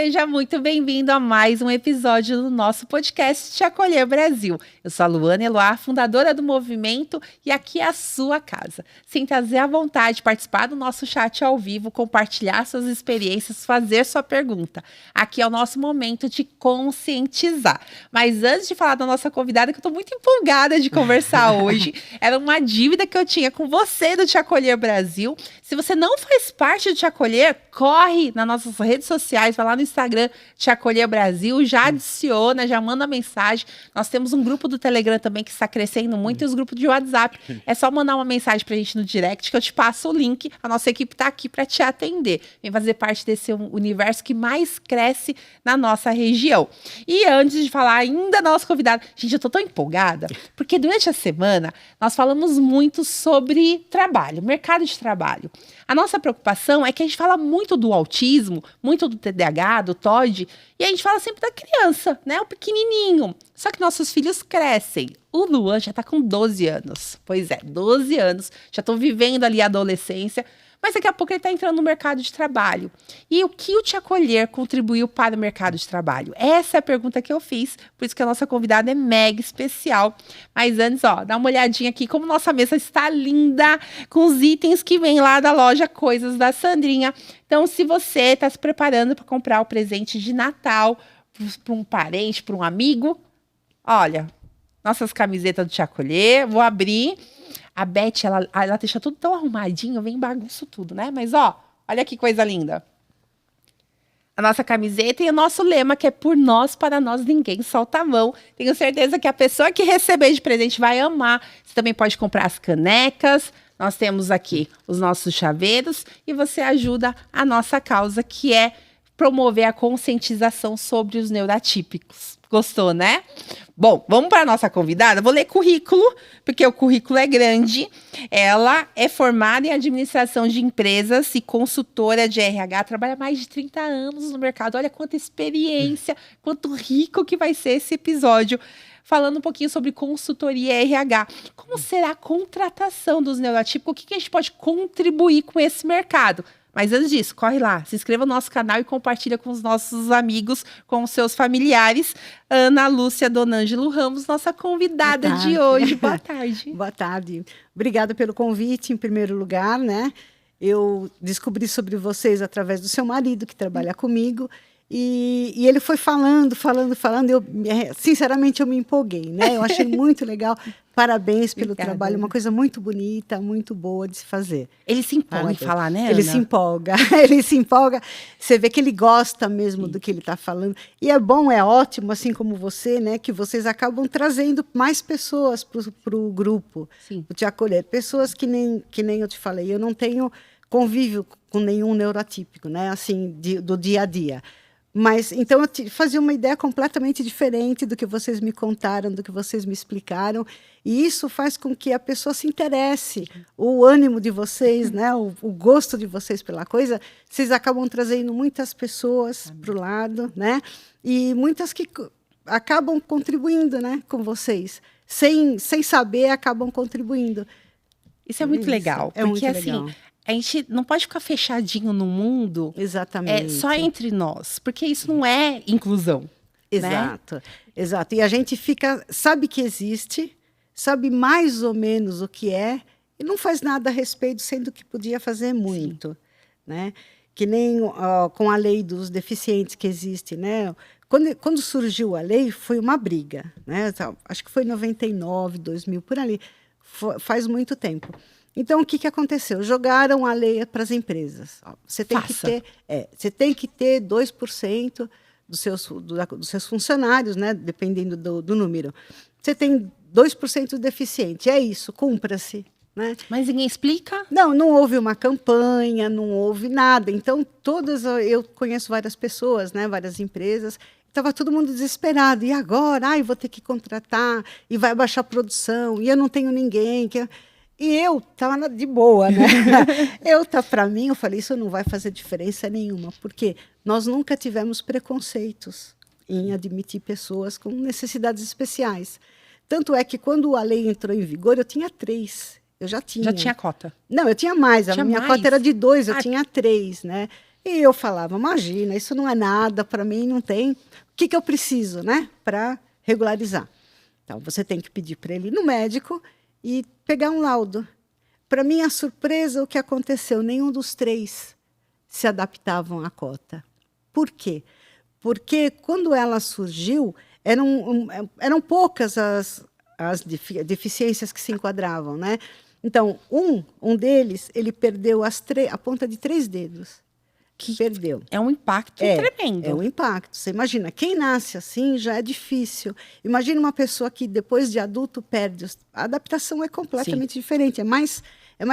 Seja muito bem-vindo a mais um episódio do nosso podcast Te Acolher Brasil. Eu sou a Luana Eloá, fundadora do movimento, e aqui é a sua casa. Sinta-se à vontade de participar do nosso chat ao vivo, compartilhar suas experiências, fazer sua pergunta. Aqui é o nosso momento de conscientizar. Mas antes de falar da nossa convidada, que eu estou muito empolgada de conversar hoje, era uma dívida que eu tinha com você do Te Acolher Brasil. Se você não faz parte do Te Acolher, corre nas nossas redes sociais, vai lá no Instagram, Te Acolher Brasil, já adiciona, já manda mensagem. Nós temos um grupo do Telegram também que está crescendo muito, e os grupos de WhatsApp. É só mandar uma mensagem pra gente no direct que eu te passo o link. A nossa equipe está aqui para te atender. Vem fazer parte desse universo que mais cresce na nossa região. E antes de falar ainda da nossa convidada, gente, eu tô tão empolgada, porque durante a semana nós falamos muito sobre trabalho, mercado de trabalho. A nossa preocupação é que a gente fala muito do autismo, muito do TDAH, do TOD, e a gente fala sempre da criança, né? O pequenininho. Só que nossos filhos crescem. O Luan já tá com 12 anos. Pois é, 12 anos. Já estão vivendo ali a adolescência. Mas daqui a pouco ele está entrando no mercado de trabalho. E o que o Te Acolher contribuiu para o mercado de trabalho? Essa é a pergunta que eu fiz, por isso que a nossa convidada é mega especial. Mas antes, dá uma olhadinha aqui como nossa mesa está linda, com os itens que vem lá da loja Coisas da Sandrinha. Então, se você está se preparando para comprar o presente de Natal para um parente, para um amigo, olha, nossas camisetas do Te Acolher, vou abrir. A Beth, ela deixa tudo tão arrumadinho, vem bagunço tudo, né? Mas, olha que coisa linda. A nossa camiseta e o nosso lema, que é por nós, para nós, ninguém solta a mão. Tenho certeza que a pessoa que receber de presente vai amar. Você também pode comprar as canecas. Nós temos aqui os nossos chaveiros e você ajuda a nossa causa, que é promover a conscientização sobre os neuroatípicos. Gostou, né? Bom, vamos para a nossa convidada. Vou ler currículo, porque o currículo é grande. Ela é formada em administração de empresas e consultora de RH. Trabalha há mais de 30 anos no mercado. Olha quanta experiência, quanto rico que vai ser esse episódio. Falando um pouquinho sobre consultoria RH. Como será a contratação dos neuroatípicos? O que a gente pode contribuir com esse mercado? Mas antes disso, corre lá, se inscreva no nosso canal e compartilha com os nossos amigos, com os seus familiares. Ana Lúcia Donângelo Ramos, nossa convidada de hoje. Boa tarde. Boa tarde. Obrigada pelo convite, em primeiro lugar, né? Eu descobri sobre vocês através do seu marido, que trabalha comigo, e ele foi falando, eu, sinceramente, eu me empolguei, né? Eu achei muito legal. Parabéns pelo trabalho, uma coisa muito bonita, muito boa de se fazer. Ele se empolga em falar, né, Ana? Ele se empolga, ele se empolga. Você vê que ele gosta mesmo do que ele está falando. E é bom, é ótimo, assim como você, né, que vocês acabam trazendo mais pessoas para o grupo, para Te Acolher. Pessoas que nem eu te falei, eu não tenho convívio com nenhum neuroatípico, né, assim, do dia a dia. Mas, então, eu fazia uma ideia completamente diferente do que vocês me contaram, do que vocês me explicaram. E isso faz com que a pessoa se interesse. O ânimo de vocês, né, o gosto de vocês pela coisa, vocês acabam trazendo muitas pessoas para o lado, né? E muitas que acabam contribuindo, né, com vocês. Sem saber, acabam contribuindo. Isso é muito legal. É porque, muito legal. Assim, a gente não pode ficar fechadinho no mundo. Exatamente. Só entre nós, porque isso não é inclusão. Exato, né? Exato. E a gente sabe que existe, sabe mais ou menos o que é, e não faz nada a respeito, sendo que podia fazer muito. Né? Que nem com a lei dos deficientes que existe. Né? Quando surgiu a lei, foi uma briga. Né? Acho que foi em 99, 2000, por ali. Faz muito tempo. Então, o que aconteceu? Jogaram a lei para as empresas. Você tem que ter 2% dos seus funcionários, né? Dependendo do número. Você tem 2% de deficiente. É isso, cumpra-se. Né? Mas ninguém explica? Não houve uma campanha, não houve nada. Então, eu conheço várias pessoas, né? Várias empresas. Estava todo mundo desesperado. E agora? Vou ter que contratar, e vai baixar a produção, e eu não tenho ninguém. E eu estava de boa, né? Para mim, eu falei, isso não vai fazer diferença nenhuma, porque nós nunca tivemos preconceitos em admitir pessoas com necessidades especiais. Tanto é que quando a lei entrou em vigor, eu tinha 3. Eu já tinha. Já tinha cota? Não, eu tinha mais. A minha cota era de 2, eu tinha 3, né? E eu falava, imagina, isso não é nada, para mim não tem. O que eu preciso, né, para regularizar? Então, você tem que pedir para ele ir no médico e pegar um laudo. Para minha surpresa, o que aconteceu? Nenhum dos 3 se adaptavam à cota. Por quê? Porque quando ela surgiu, eram poucas as deficiências que se enquadravam, né? Então, um deles, ele perdeu a ponta de 3 dedos. Perdeu. É um impacto tremendo. É um impacto. Você imagina, quem nasce assim já é difícil. Imagina uma pessoa que depois de adulto perde. A adaptação é completamente diferente. É mais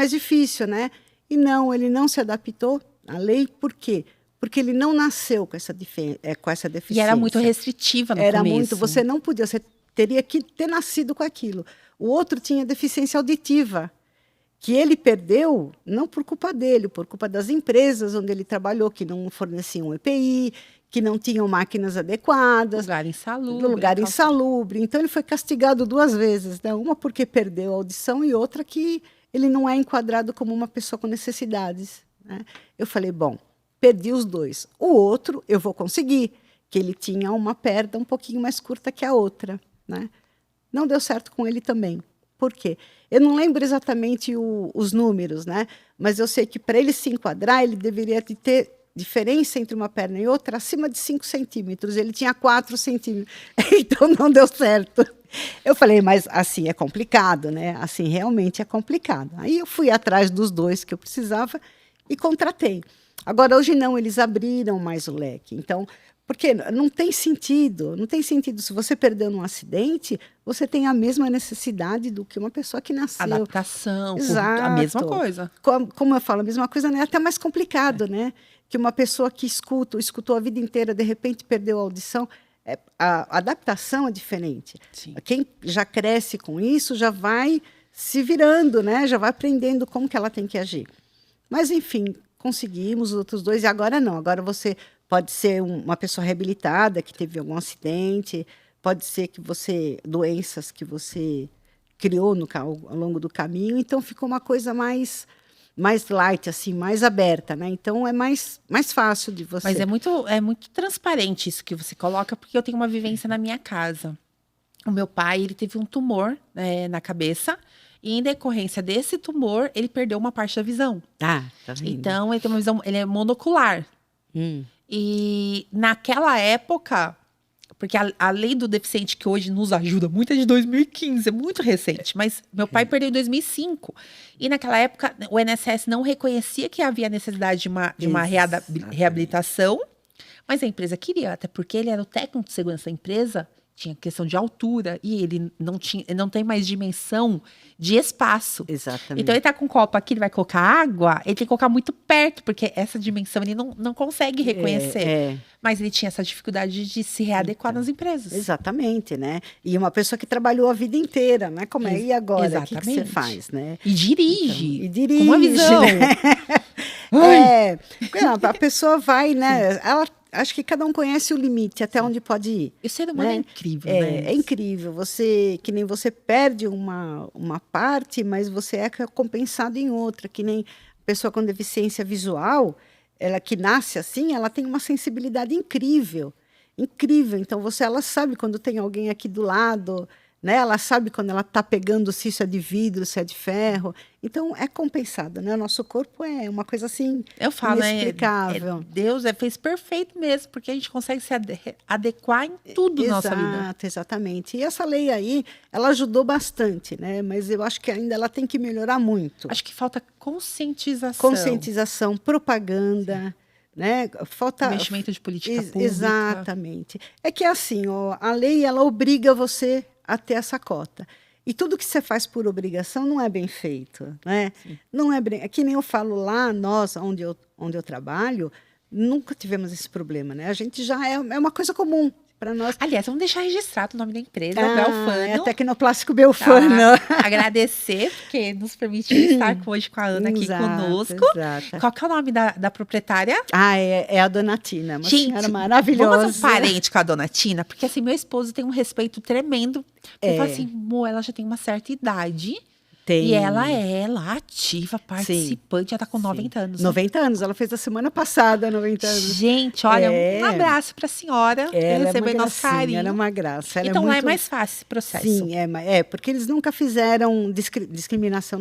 difícil, né? E não, ele não se adaptou à lei. Por quê? Porque ele não nasceu com essa deficiência. E era muito restritiva no começo. Era muito. Você não podia, você teria que ter nascido com aquilo. O outro tinha deficiência auditiva, que ele perdeu não por culpa dele, por culpa das empresas onde ele trabalhou, que não forneciam EPI, que não tinham máquinas adequadas. Lugar insalubre. Então, ele foi castigado 2 vezes, né? Uma porque perdeu a audição e outra que ele não é enquadrado como uma pessoa com necessidades, né? Eu falei, bom, perdi os 2. O outro eu vou conseguir, que ele tinha uma perna um pouquinho mais curta que a outra, né? Não deu certo com ele também. Por quê? Eu não lembro exatamente os números, né? Mas eu sei que para ele se enquadrar, ele deveria ter diferença entre uma perna e outra acima de 5 centímetros. Ele tinha 4 centímetros. Então, não deu certo. Eu falei, mas assim é complicado, né? Assim, realmente é complicado. Aí eu fui atrás dos 2 que eu precisava e contratei. Agora, hoje não, eles abriram mais o leque. Então, porque não tem sentido. Se você perdeu num acidente, você tem a mesma necessidade do que uma pessoa que nasceu. Adaptação, Exato. A mesma coisa. Como eu falo, a mesma coisa, né? É até mais complicado, né? Que uma pessoa que escutou a vida inteira, de repente perdeu a audição. A adaptação é diferente. Sim. Quem já cresce com isso já vai se virando, né? Já vai aprendendo como que ela tem que agir. Mas, enfim, conseguimos os outros 2 e agora não. Agora você pode ser uma pessoa reabilitada que teve algum acidente, pode ser que doenças que você criou ao longo do caminho, então ficou uma coisa mais light, assim, mais aberta, né? Então é mais fácil de você. Mas é muito transparente isso que você coloca, porque eu tenho uma vivência na minha casa. O meu pai, ele teve um tumor, né, na cabeça. E em decorrência desse tumor, ele perdeu uma parte da visão. Tá vendo? Então, ele tem uma visão, ele é monocular. E naquela época, porque a lei do deficiente que hoje nos ajuda muito é de 2015, é muito recente. Mas meu pai perdeu em 2005. E naquela época, o INSS não reconhecia que havia necessidade de uma reabilitação. Mas a empresa queria, até porque ele era o técnico de segurança da empresa. Tinha questão de altura e ele não tem mais dimensão de espaço. Exatamente. Então, ele tá com um copo aqui, ele vai colocar água, ele tem que colocar muito perto, porque essa dimensão ele não consegue reconhecer. Mas ele tinha essa dificuldade de se readequar nas empresas. Exatamente, né? E uma pessoa que trabalhou a vida inteira, né? Como é? E agora? Exatamente. O que você faz, né? E dirige. Então, e dirige. Com uma visão. Né? A pessoa vai, né? Acho que cada um conhece o limite, até onde pode ir. E o ser humano é incrível, né? É incrível. Que nem você perde uma parte, mas você é compensado em outra. Que nem pessoa com deficiência visual, ela que nasce assim, ela tem uma sensibilidade incrível. Incrível. Então, ela sabe quando tem alguém aqui do lado, né? Ela sabe quando ela está pegando se isso é de vidro, se é de ferro. Então, é compensado, né? O nosso corpo é uma coisa assim, eu falo, inexplicável. Deus fez perfeito mesmo, porque a gente consegue se adequar em tudo na nossa vida. Exatamente. E essa lei aí, ela ajudou bastante, né? Mas eu acho que ainda ela tem que melhorar muito. Acho que falta conscientização. Conscientização, propaganda, né? Falta investimento de política pública. Exatamente. É que assim, a lei, ela obriga você a ter essa cota. E tudo que você faz por obrigação não é bem feito, né? Não é bem. É que nem eu falo lá, nós, onde eu trabalho, nunca tivemos esse problema, né? A gente já é uma coisa comum para nós. Aliás, vamos deixar registrado o nome da empresa, Belfano. É a Tecnoplástico Belfano. Agradecer, porque nos permitiu estar hoje com a Ana aqui conosco. Exato. Qual que é o nome da proprietária? É a Dona Tina, uma senhora maravilhosa. Vamos fazer um parente com a Dona Tina, porque assim, meu esposo tem um respeito tremendo. Ele fala assim, ela já tem uma certa idade. Tem. E ela é lá ativa, participante, já está com 90 anos. 90 anos, ela fez a semana passada, 90 anos. Gente, olha, um abraço para a senhora que recebeu nosso carinho. Ela é uma graça. Ela então é lá é mais fácil esse processo. Sim, porque eles nunca fizeram discriminação,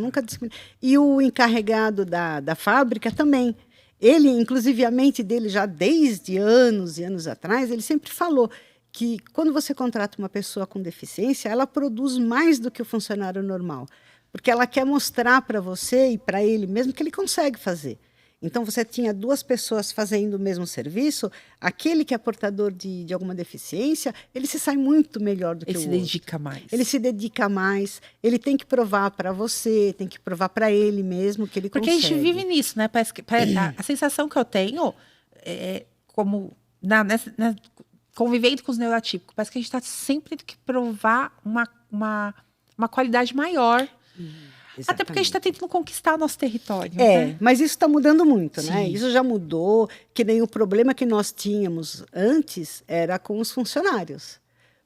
E o encarregado da fábrica também. Ele, inclusive, a mente dele já desde anos e anos atrás, ele sempre falou que quando você contrata uma pessoa com deficiência, ela produz mais do que o funcionário normal. Porque ela quer mostrar para você e para ele mesmo que ele consegue fazer. Então, você tinha 2 pessoas fazendo o mesmo serviço, aquele que é portador de alguma deficiência, ele se sai muito melhor do que o outro. Ele se dedica mais. Ele se dedica mais, ele tem que provar para você, tem que provar para ele mesmo que ele consegue. Porque a gente vive nisso, né? Parece que, a sensação que eu tenho, como convivendo com os neurotípicos, parece que a gente está sempre tendo que provar uma qualidade maior. Exatamente. Até porque a gente está tentando conquistar o nosso território. Né? Mas isso está mudando muito, Sim. né? Isso já mudou, que nem o problema que nós tínhamos antes era com os funcionários.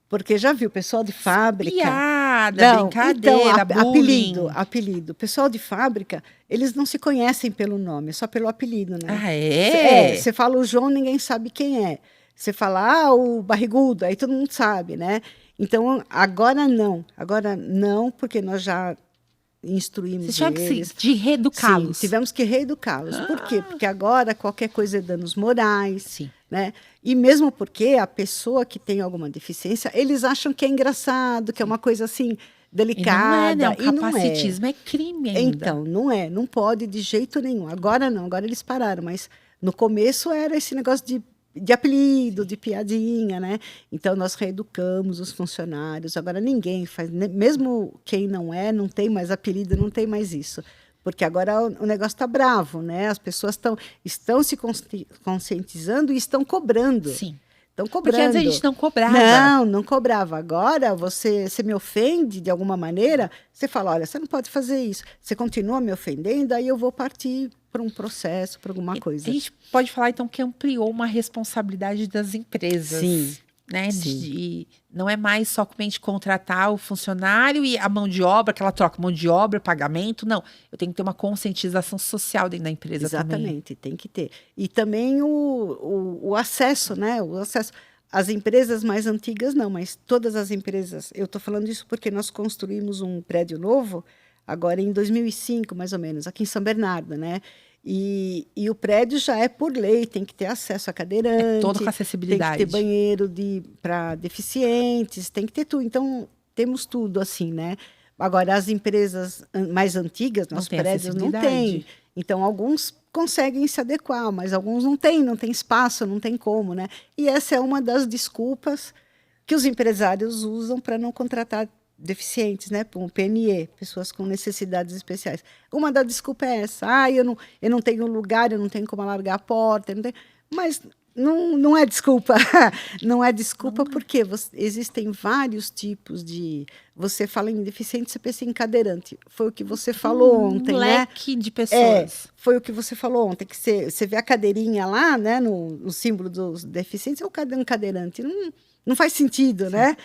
Porque já viu, o pessoal de fábrica... Piada, brincadeira, bullying. Apelido. O pessoal de fábrica, eles não se conhecem pelo nome, só pelo apelido, né? Ah, é? Você fala o João, ninguém sabe quem é. Você fala, o barrigudo, aí todo mundo sabe, né? Então, agora não, porque nós já instruímos eles. De reeducá-los. Sim, tivemos que reeducá-los. Por quê? Porque agora qualquer coisa é danos morais. Sim. Né? E mesmo porque a pessoa que tem alguma deficiência, eles acham que é engraçado, que é uma coisa assim, delicada. E não é, o capacitismo é crime ainda. Então, não pode de jeito nenhum. Agora não, agora eles pararam, mas no começo era esse negócio de apelido, de piadinha, né? Então, nós reeducamos os funcionários. Agora, ninguém faz, mesmo quem não tem mais apelido, não tem mais isso. Porque agora o negócio está bravo, né? As pessoas estão se conscientizando e estão cobrando. Sim. Estão cobrando. Porque antes a gente não cobrava. Não cobrava. Agora, você me ofende de alguma maneira, você fala, olha, você não pode fazer isso. Você continua me ofendendo, aí eu vou partir para um processo, para alguma coisa. A gente pode falar, então, que ampliou uma responsabilidade das empresas. Sim. Né? Não é mais somente contratar o funcionário e a mão de obra, aquela troca, mão de obra, pagamento. Não, eu tenho que ter uma conscientização social dentro da empresa. Exatamente, tem que ter. E também o acesso, né? O acesso. As empresas mais antigas não, mas todas as empresas. Eu estou falando isso porque nós construímos um prédio novo, agora em 2005, mais ou menos, aqui em São Bernardo, né? E o prédio já é por lei, tem que ter acesso a cadeirante, todo com acessibilidade. Tem que ter banheiro para deficientes, tem que ter tudo. Então, temos tudo assim, né? Agora, as empresas mais antigas, nossos prédios não têm. Então, alguns conseguem se adequar, mas alguns não têm espaço, não tem como, né? E essa é uma das desculpas que os empresários usam para não contratar deficientes, né, com PNE, pessoas com necessidades especiais. Uma das desculpas é essa, eu não tenho lugar, eu não tenho como alargar a porta, mas não é desculpa, não é desculpa porque existem vários tipos de... Você fala em deficiente, você pensa em cadeirante, foi o que você falou ontem, né? Leque de pessoas. Foi o que você falou ontem, que você vê a cadeirinha lá, né, no símbolo dos deficientes, é um cadeirante, não faz sentido, né?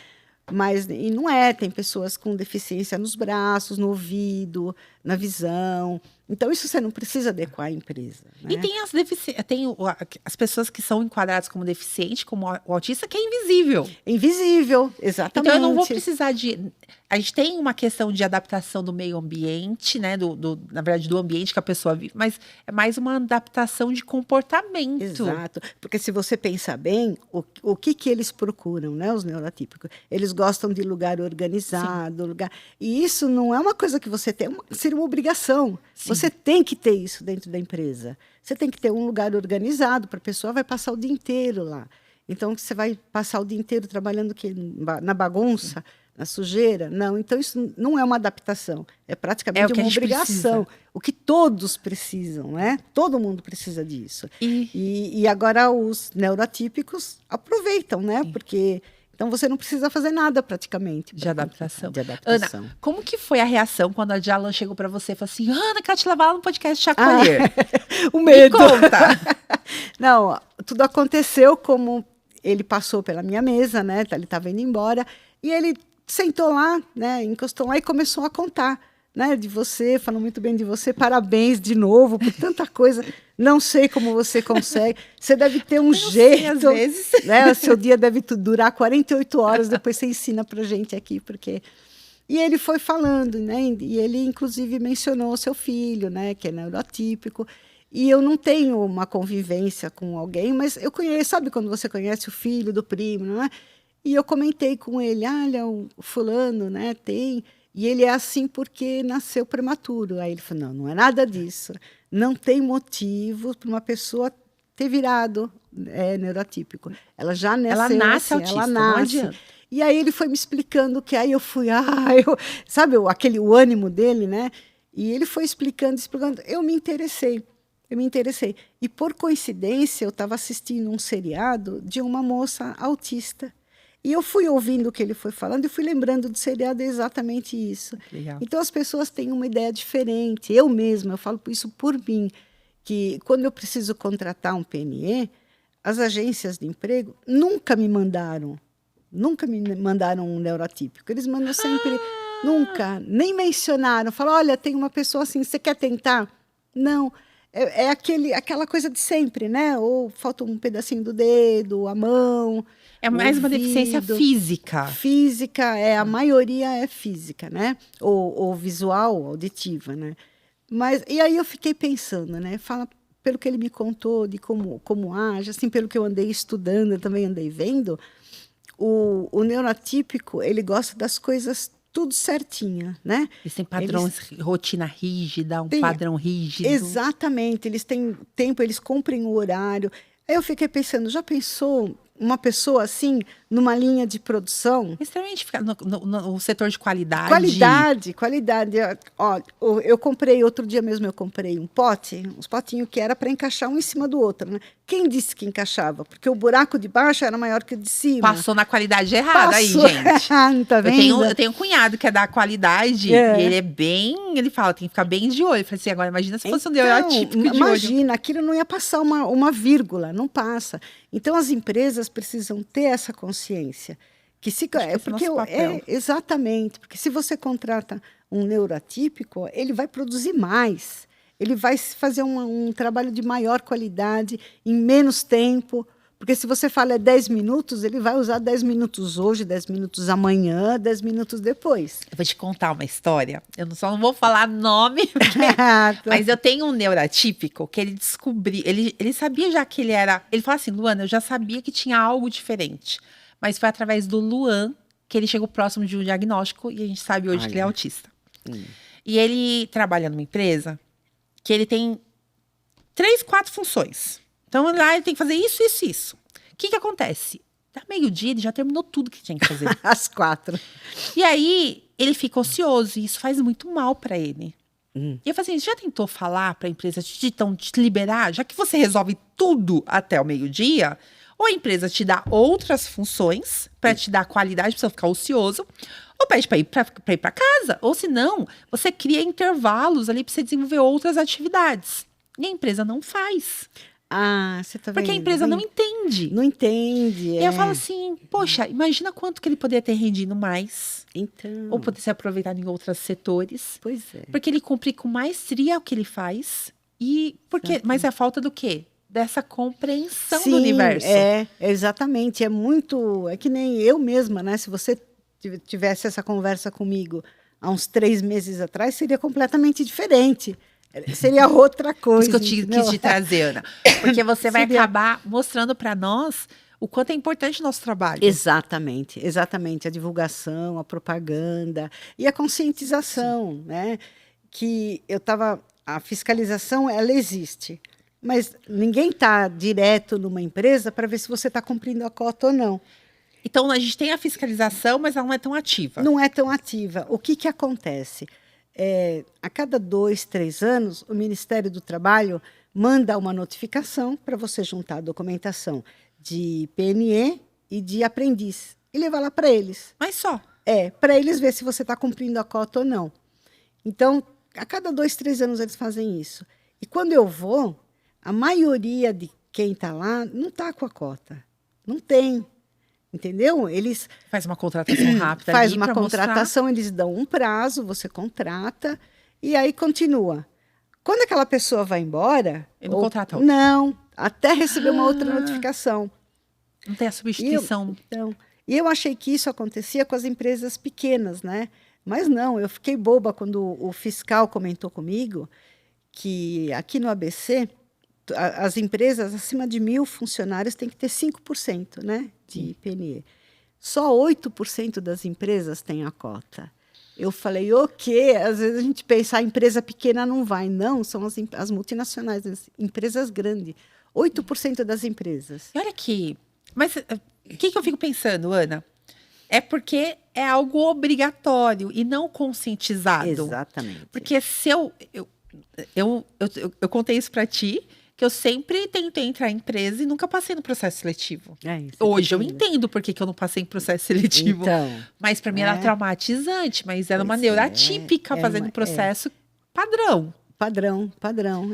Mas e não tem pessoas com deficiência nos braços, no ouvido, na visão. Então, isso você não precisa adequar à empresa. Né? E tem as pessoas que são enquadradas como deficiente, como o autista, que é invisível. Invisível, exatamente. Então, eu não vou precisar de... A gente tem uma questão de adaptação do meio ambiente, né? Na verdade, do ambiente que a pessoa vive, mas é mais uma adaptação de comportamento. Exato. Porque se você pensar bem, o que eles procuram, né? Os neurotípicos? Eles gostam de lugar organizado, e isso não é uma coisa que você tem, seria uma obrigação. Sim. Você tem que ter isso dentro da empresa. Você tem que ter um lugar organizado para a pessoa vai passar o dia inteiro lá. Então, você vai passar o dia inteiro trabalhando na bagunça, na sujeira? Não. Então, isso não é uma adaptação. É praticamente uma obrigação. O que todos precisam, né? Todo mundo precisa disso. E agora os neurotípicos aproveitam, né? Porque... Então, você não precisa fazer nada, praticamente. De adaptação. Ana, como que foi a reação quando a Jalan chegou para você e falou assim, Ana, quero te levar lá no podcast Te Acolher? O medo. Me conta. Não, tudo aconteceu como ele passou pela minha mesa, né? Ele estava indo embora. E ele sentou lá, né? Encostou lá e começou a contar né, de você, falam muito bem de você. Parabéns de novo por tanta coisa. Não sei como você consegue. Você deve ter um jeito. Às vezes. Né? O seu dia deve durar 48 horas, depois você ensina para gente aqui, porque... E ele foi falando, né? E ele, inclusive, mencionou o seu filho, né? Que é neurotípico. E eu não tenho uma convivência com alguém, mas eu conheço, sabe quando você conhece o filho do primo, não é? E eu comentei com ele, olha, o fulano, né, tem... E ele é assim porque nasceu prematuro. Aí ele falou, não é nada disso. Não tem motivo para uma pessoa ter virado neurotípico. Ela já nasceu Ela nasce assim, autista, ela não nasce. adianta. E aí ele foi me explicando que aí eu fui, sabe o ânimo dele, né? E ele foi explicando. Eu me interessei. E por coincidência eu estava assistindo um seriado de uma moça autista. E eu fui ouvindo o que ele foi falando e fui lembrando do seriado exatamente isso. Legal. Então as pessoas têm uma ideia diferente. Eu mesma, eu falo isso por mim, que quando eu preciso contratar um PNE, as agências de emprego nunca me mandaram um neurotípico. Eles mandam sempre, nunca, nem mencionaram. Falam, olha, tem uma pessoa assim, você quer tentar? Não. É aquela coisa de sempre, né? Ou falta um pedacinho do dedo, a mão. É mais uma deficiência física. Física, a maioria é física, né? Ou visual, auditiva, né? Mas, e aí eu fiquei pensando, né? Fala, pelo que ele me contou de como age, assim, pelo que eu andei estudando, eu também andei vendo, o neurotípico, ele gosta das coisas tudo certinha, né? Eles têm padrões, rotina rígida, padrão rígido. Exatamente, eles têm tempo, eles cumprem o horário. Aí eu fiquei pensando, já pensou uma pessoa assim, numa linha de produção? Extremamente, no setor de qualidade. Qualidade. Ó, eu comprei, outro dia mesmo eu comprei uns potinhos que era para encaixar um em cima do outro, né? Quem disse que encaixava? Porque o buraco de baixo era maior que o de cima. Passou na qualidade errada aí, gente. Tá vendo? Eu tenho um cunhado que é da qualidade e ele é bem... Ele fala, tem que ficar bem de olho. Eu falei assim, agora imagina se fosse um neurotípico de olho. Imagina, aquilo não ia passar uma vírgula, não passa. Então, as empresas precisam ter essa consciência. Exatamente, porque se você contrata um neurotípico, ele vai produzir mais. Ele vai fazer um trabalho de maior qualidade, em menos tempo. Porque se você fala 10 minutos, ele vai usar 10 minutos hoje, 10 minutos amanhã, 10 minutos depois. Eu vou te contar uma história. Eu só não vou falar nome, mas eu tenho um neurotípico que ele descobriu. Ele sabia já que ele era... Ele falou assim, Luana, eu já sabia que tinha algo diferente. Mas foi através do Luan que ele chegou próximo de um diagnóstico e a gente sabe hoje que ele é autista. E ele trabalha numa empresa que ele tem 3, 4 funções. Então, lá ele tem que fazer isso, isso, isso. O que acontece? Da meio-dia, ele já terminou tudo que tinha que fazer. Às 4. E aí, ele fica ocioso e isso faz muito mal para ele. E eu falei assim, já tentou falar para a empresa te liberar? Já que você resolve tudo até o meio-dia, ou a empresa te dá outras funções para te dar qualidade, para você ficar ocioso, ou pede para ir para casa. Ou se não, você cria intervalos ali para você desenvolver outras atividades. E a empresa não faz. Você tá vendo? Porque a empresa não entende. Não entende. E eu falo assim, poxa, imagina quanto que ele poderia ter rendido mais. Então. Ou poder ser aproveitado em outros setores. Pois é. Porque ele cumpre com maestria o que ele faz. Mas é a falta do quê? Dessa compreensão do universo. Exatamente. É que nem eu mesma, né? Se você tivesse essa conversa comigo há uns 3 meses atrás, seria completamente diferente. Seria outra coisa. Por isso que eu quis te trazer, Ana. Porque você vai acabar mostrando para nós o quanto é importante o nosso trabalho. Exatamente. A divulgação, a propaganda e a conscientização, né? Que a fiscalização, ela existe. Mas ninguém está direto numa empresa para ver se você está cumprindo a cota ou não. Então, a gente tem a fiscalização, mas ela não é tão ativa. Não é tão ativa. O que acontece? A cada 2, 3 anos, o Ministério do Trabalho manda uma notificação para você juntar a documentação de PNE e de aprendiz e levar lá para eles. Mas só? Para eles ver se você está cumprindo a cota ou não. Então, a cada 2, 3 anos eles fazem isso. E quando eu vou, a maioria de quem está lá não está com a cota. Não tem. entendeu? Eles Faz uma contratação rápida. faz ali uma pra mostrar. contratação, eles dão um prazo, você contrata e aí continua. Quando aquela pessoa vai embora, Ele não contrata outro. não, até receber uma outra notificação. Não tem a substituição. E eu achei que isso acontecia com as empresas pequenas, né? Mas não, eu fiquei boba quando o fiscal comentou comigo que aqui no ABC, as empresas acima de 1.000 funcionários têm que ter 5%, né, de PNE. Só 8% das empresas têm a cota. Eu falei, o quê? Às vezes a gente pensa, a empresa pequena não vai. Não, são as multinacionais, as empresas grandes. 8% das empresas. E olha aqui, mas o que eu fico pensando, Ana? É porque é algo obrigatório e não conscientizado. Exatamente. Porque se eu contei isso para ti, que eu sempre tentei entrar em empresa e nunca passei no processo seletivo. Hoje eu entendo por que eu não passei em processo seletivo. Então, Mas para mim era traumatizante, mas era uma neurotípica fazendo processo padrão. Padrão.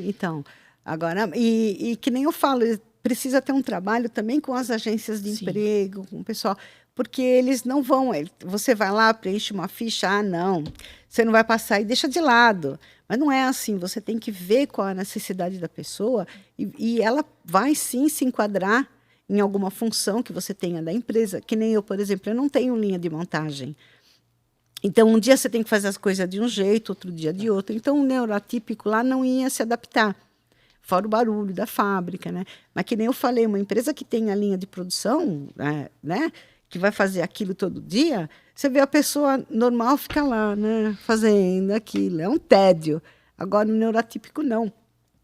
Então, agora, e que nem eu falo, precisa ter um trabalho também com as agências de emprego, com o pessoal, porque eles não vão, você vai lá, preenche uma ficha, não, você não vai passar e deixa de lado. Mas não é assim, você tem que ver qual é a necessidade da pessoa e ela vai sim se enquadrar em alguma função que você tenha da empresa. Que nem eu, por exemplo, eu não tenho linha de montagem. Então, um dia você tem que fazer as coisas de um jeito, outro dia de outro. Então, o neurotípico lá não ia se adaptar, fora o barulho da fábrica, né? Mas que nem eu falei, uma empresa que tem a linha de produção, né? Que vai fazer aquilo todo dia, você vê a pessoa normal ficar lá, né, fazendo aquilo. É um tédio. Agora, o neurotípico, não.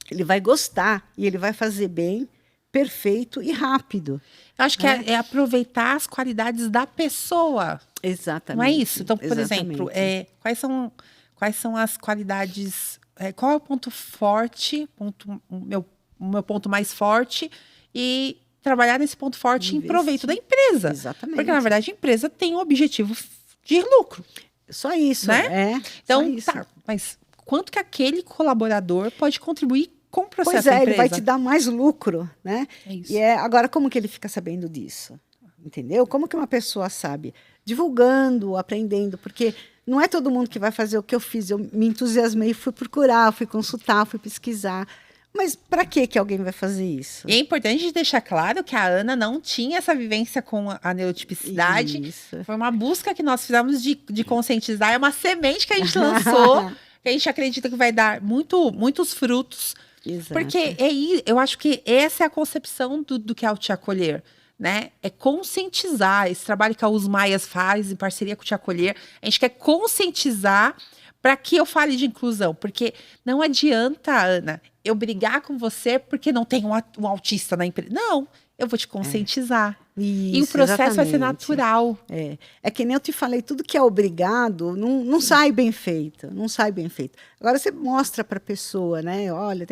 Ele vai gostar e ele vai fazer bem, perfeito e rápido. Eu acho que é aproveitar as qualidades da pessoa. Exatamente. Não é isso? Então, por exemplo, quais são as qualidades... qual é o ponto forte, o meu ponto mais forte e... trabalhar nesse ponto forte em proveito da empresa. Exatamente. Porque, na verdade, a empresa tem o objetivo de lucro. Só isso, né? Então, mas quanto que aquele colaborador pode contribuir com o processo da empresa? Ele vai te dar mais lucro, né? É isso. Agora, como que ele fica sabendo disso? Entendeu? Como que uma pessoa sabe? Divulgando, aprendendo, porque não é todo mundo que vai fazer o que eu fiz. Eu me entusiasmei, fui procurar, fui consultar, fui pesquisar. Mas para que alguém vai fazer isso? E é importante deixar claro que a Ana não tinha essa vivência com a neurotipicidade. Isso. Foi uma busca que nós fizemos de conscientizar. É uma semente que a gente lançou, que a gente acredita que vai dar muitos frutos. Exato. Porque eu acho que essa é a concepção do que é o Te Acolher. Né? É conscientizar. Esse trabalho que a Usmaias faz em parceria com o Te Acolher. A gente quer conscientizar para que eu fale de inclusão. Porque não adianta, Ana, eu brigar com você porque não tem um autista na empresa. Não, eu vou te conscientizar. Isso, e o processo exatamente. vai ser natural. É que nem eu te falei, tudo que é obrigado não sai bem feito. Não sai bem feito. Agora você mostra para a pessoa, né? Olha,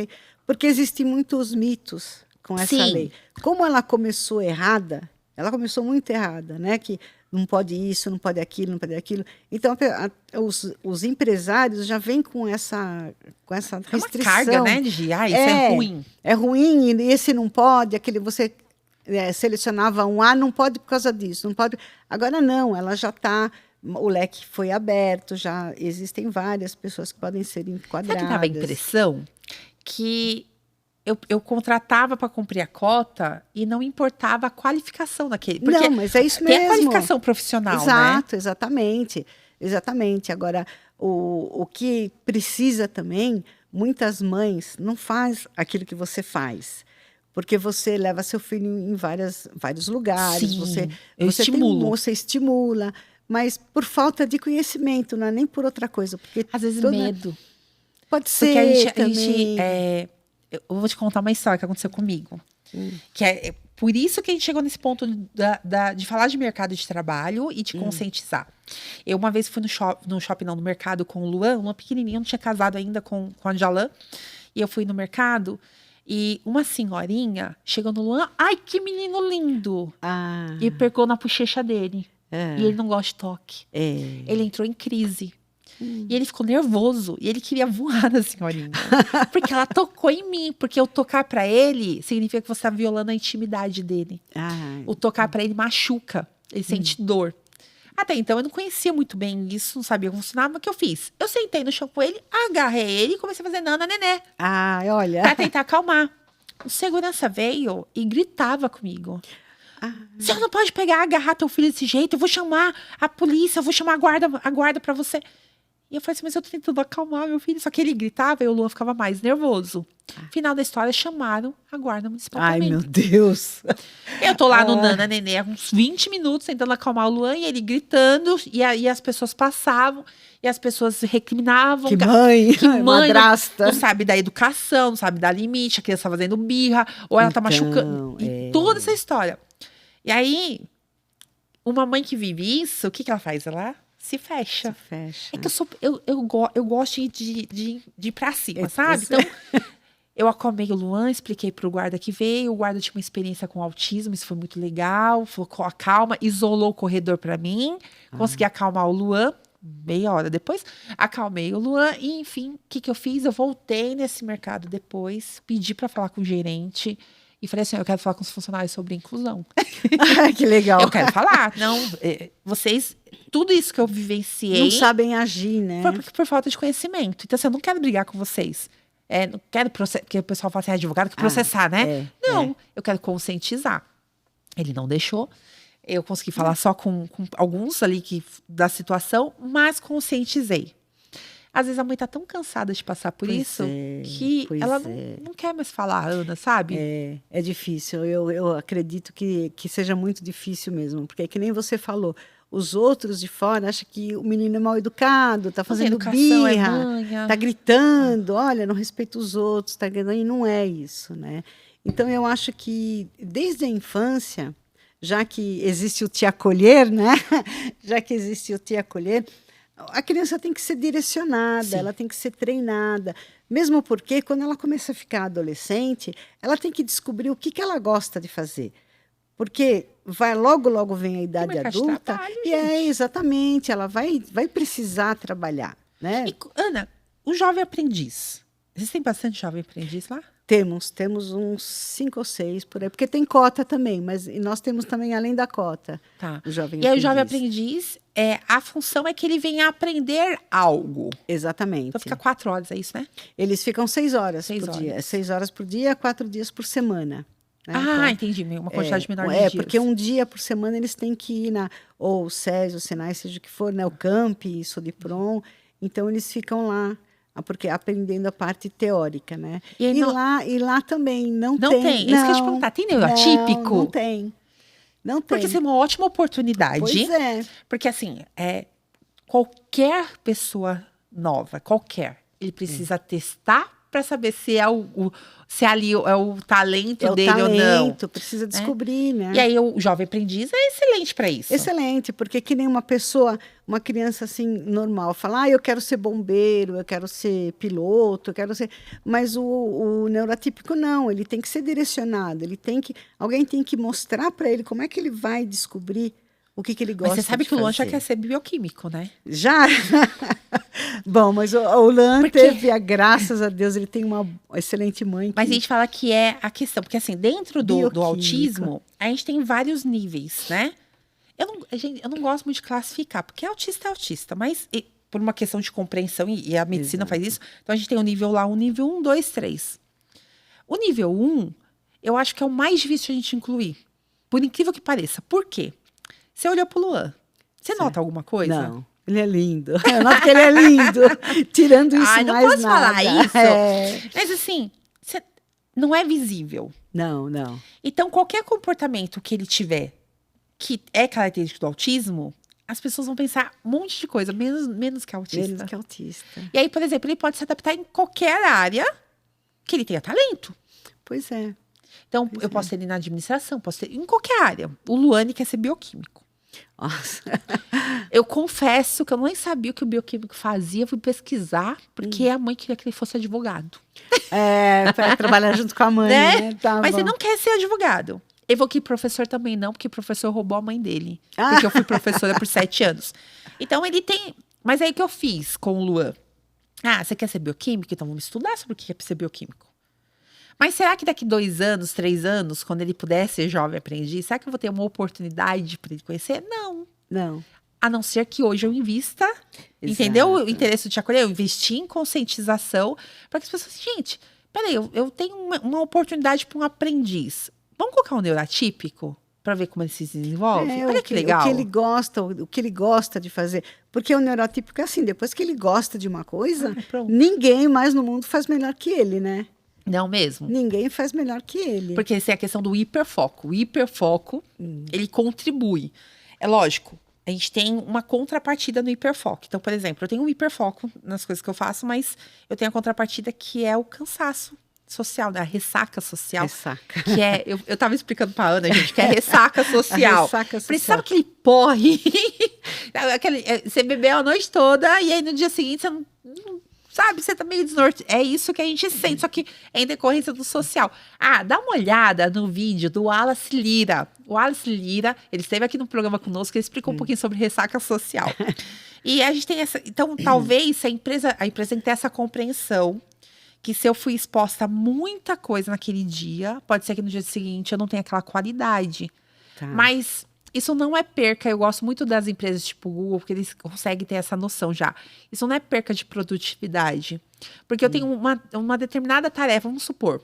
porque existem muitos mitos com essa lei. Como ela começou errada, ela começou muito errada, né? Que não pode isso, não pode aquilo, não pode aquilo. Então, os empresários já vêm com essa restrição. É uma carga, né? Isso é ruim. É ruim, e esse não pode, aquele você selecionava não pode por causa disso, não pode. Agora não, ela já está, o leque foi aberto, já existem várias pessoas que podem ser enquadradas. Sabe que dava a impressão que eu contratava para cumprir a cota e não importava a qualificação daquele. Porque não, mas é isso mesmo. Tem a qualificação profissional, Exato, né? Exatamente. Agora, o que precisa também, muitas mães não faz aquilo que você faz. Porque você leva seu filho em vários lugares. Sim, você estimula. Mas por falta de conhecimento, não é nem por outra coisa. Porque às vezes medo. Pode ser também. Eu vou te contar uma história que aconteceu comigo. Que é por isso que a gente chegou nesse ponto de falar de mercado de trabalho e de conscientizar. Eu uma vez fui no mercado com o Luan pequenininho, não tinha casado ainda com a Jalan. E eu fui no mercado e uma senhorinha chegou no Luan. Ai, que menino lindo! E pegou na bochecha dele. E ele não gosta de toque. Ele entrou em crise. E ele ficou nervoso. E ele queria voar na senhorinha. Porque ela tocou em mim. Porque eu tocar pra ele significa que você tá violando a intimidade dele. O tocar pra ele machuca. Ele sente dor. Até então eu não conhecia muito bem isso, não sabia como funcionava. Mas o que eu fiz? Eu sentei no chão com ele, agarrei ele e comecei a fazer nana nené. Olha. Pra tentar acalmar. O segurança veio e gritava comigo. Você não pode pegar, agarrar teu filho desse jeito. Eu vou chamar a polícia, eu vou chamar a guarda pra você. E eu falei assim, mas eu tô tentando acalmar meu filho. Só que ele gritava e o Luan ficava mais nervoso. Final da história, chamaram a guarda municipal pra mim. Meu Deus. Eu tô lá no Nana Nenê há uns 20 minutos tentando acalmar o Luan e ele gritando. E aí as pessoas passavam e as pessoas recriminavam. Que mãe, madrasta. Não sabe da educação, não sabe dar limite. A criança tá fazendo birra ou ela tá machucando. E toda essa história. E aí, uma mãe que vive isso, o que ela faz? Ela se fecha. É que eu gosto de ir pra cima, sabe? Então, eu acalmei o Luan, expliquei pro guarda que veio. O guarda tinha uma experiência com autismo, isso foi muito legal. Falou, acalma, isolou o corredor pra mim. Consegui acalmar o Luan. Meia hora depois, acalmei o Luan. E, enfim, o que eu fiz? Eu voltei nesse mercado depois, pedi pra falar com o gerente. E falei assim, eu quero falar com os funcionários sobre inclusão. Que legal. Eu quero falar. Não, vocês, tudo isso que eu vivenciei... Não sabem agir, né? Foi por falta de conhecimento. Então, assim, eu não quero brigar com vocês. Não quero porque o pessoal fala assim, advogado que processar, né? Não, eu quero conscientizar. Ele não deixou. Eu consegui falar só com alguns ali da situação, mas conscientizei. Às vezes a mãe tá tão cansada de passar por isso que ela não quer mais falar, Ana, sabe? É difícil. Eu acredito que seja muito difícil mesmo. Porque é que nem você falou, os outros de fora acham que o menino é mal educado, tá fazendo birra, tá gritando, olha, não respeita os outros, tá gritando, e não é isso, né? Então eu acho que desde a infância, já que existe o te acolher, né? Já que existe o te acolher, a criança tem que ser direcionada, ela tem que ser treinada. Mesmo porque, quando ela começa a ficar adolescente, ela tem que descobrir o que ela gosta de fazer. Porque logo vem a idade adulta. Trabalho, e exatamente, ela vai precisar trabalhar. Né? E, Ana, o jovem aprendiz. Existem bastante jovem aprendiz lá? Temos uns 5 ou 6 por aí, porque tem cota também, mas nós temos também, além da cota, o jovem aprendiz. E aí o jovem aprendiz, a função é que ele venha aprender algo. Exatamente. Então fica 4 horas, é isso, né? Eles ficam 6 horas por dia. 6 horas por dia, 4 dias por semana. Né? Então, entendi. Uma quantidade menor de dias. Porque um dia por semana eles têm que ir ou o SES, o Senai, seja o que for, né? O Camp, Sodipron. Então eles ficam lá. Porque aprendendo a parte teórica, né? E lá também não tem. Isso que eu ia te perguntar. Tem neuroatípico? Não tem. Não tem. Porque isso é uma ótima oportunidade. Pois é. Porque, assim, qualquer pessoa nova, ele precisa testar para saber se se ali é o talento dele ou não. Precisa descobrir, né? E aí o jovem aprendiz é excelente para isso. Excelente, porque que nem uma criança assim, normal, fala, eu quero ser bombeiro, eu quero ser piloto, eu quero ser... Mas o neuroatípico não, ele tem que ser direcionado, alguém tem que mostrar para ele como é que ele vai descobrir o que ele gosta de fazer. Mas você sabe que o Luan já quer ser bioquímico, né? Já? Bom, mas o Luan teve, graças a Deus, ele tem uma excelente mãe. Mas a gente fala que é a questão, porque assim, dentro do autismo, a gente tem vários níveis, né? Eu não gosto muito de classificar, porque autista é autista, mas por uma questão de compreensão, e a medicina faz isso, então a gente tem o nível lá, o nível 1, 2, 3. O nível 1, eu acho que é o mais difícil a gente incluir, por incrível que pareça. Por quê? Você olhou pro Luan, você nota alguma coisa? Não, ele é lindo. Eu noto que ele é lindo. Tirando isso, mais nada. Não posso falar isso. Mas assim, não é visível. Não. Então, qualquer comportamento que ele tiver, que é característico do autismo, as pessoas vão pensar um monte de coisa, menos que autista. Menos que autista. E aí, por exemplo, ele pode se adaptar em qualquer área que ele tenha talento. Pois é. Então, eu posso ter ele na administração, posso ter em qualquer área. O Luane quer ser bioquímico. Nossa. Eu confesso que eu nem sabia o que o bioquímico fazia, fui pesquisar, porque a mãe queria que ele fosse advogado. Para trabalhar junto com a mãe, né? Tá Mas bom. ele não quer ser advogado. Eu vou que professor também não, porque o professor roubou a mãe dele. Porque eu fui professora por 7 anos. Então, ele tem Mas aí o que eu fiz com o Luan? Ah, você quer ser bioquímico? Então vamos estudar sobre o que é ser bioquímico. Mas será que daqui 2 anos, 3 anos, quando ele puder ser jovem aprendiz, será que eu vou ter uma oportunidade para ele conhecer? Não. Não. A não ser que hoje eu invista, entendeu? O interesse de te acolher, eu investi em conscientização para que as pessoas, gente, peraí, eu tenho uma oportunidade para um aprendiz. Vamos colocar um neuroatípico para ver como ele se desenvolve? Olha que legal. O que ele gosta de fazer. Porque o neurotípico é assim, depois que ele gosta de uma coisa, ninguém mais no mundo faz melhor que ele, né? Não mesmo? Ninguém faz melhor que ele. Porque essa é a questão do hiperfoco. O hiperfoco, ele contribui. É lógico, a gente tem uma contrapartida no hiperfoco. Então, por exemplo, eu tenho um hiperfoco nas coisas que eu faço, mas eu tenho a contrapartida que é o cansaço social, né? A ressaca social. Ressaca. Que é, eu tava explicando pra Ana, gente, que é ressaca social. Ressaca social. Precisava aquele porre. Você bebeu a noite toda e aí no dia seguinte você não sabe, você tá meio desnorte. É isso que a gente sente, só que é em decorrência do social. Ah, dá uma olhada no vídeo do Wallace Lira. O Wallace Lira, ele esteve aqui no programa conosco, ele explicou um pouquinho sobre ressaca social. E a gente tem essa... Então, talvez a empresa tem que ter essa compreensão que se eu fui exposta a muita coisa naquele dia, pode ser que no dia seguinte eu não tenha aquela qualidade. Tá. Mas... isso não é perca, eu gosto muito das empresas tipo Google, porque eles conseguem ter essa noção já. Isso não é perca de produtividade. Porque eu tenho uma determinada tarefa, vamos supor,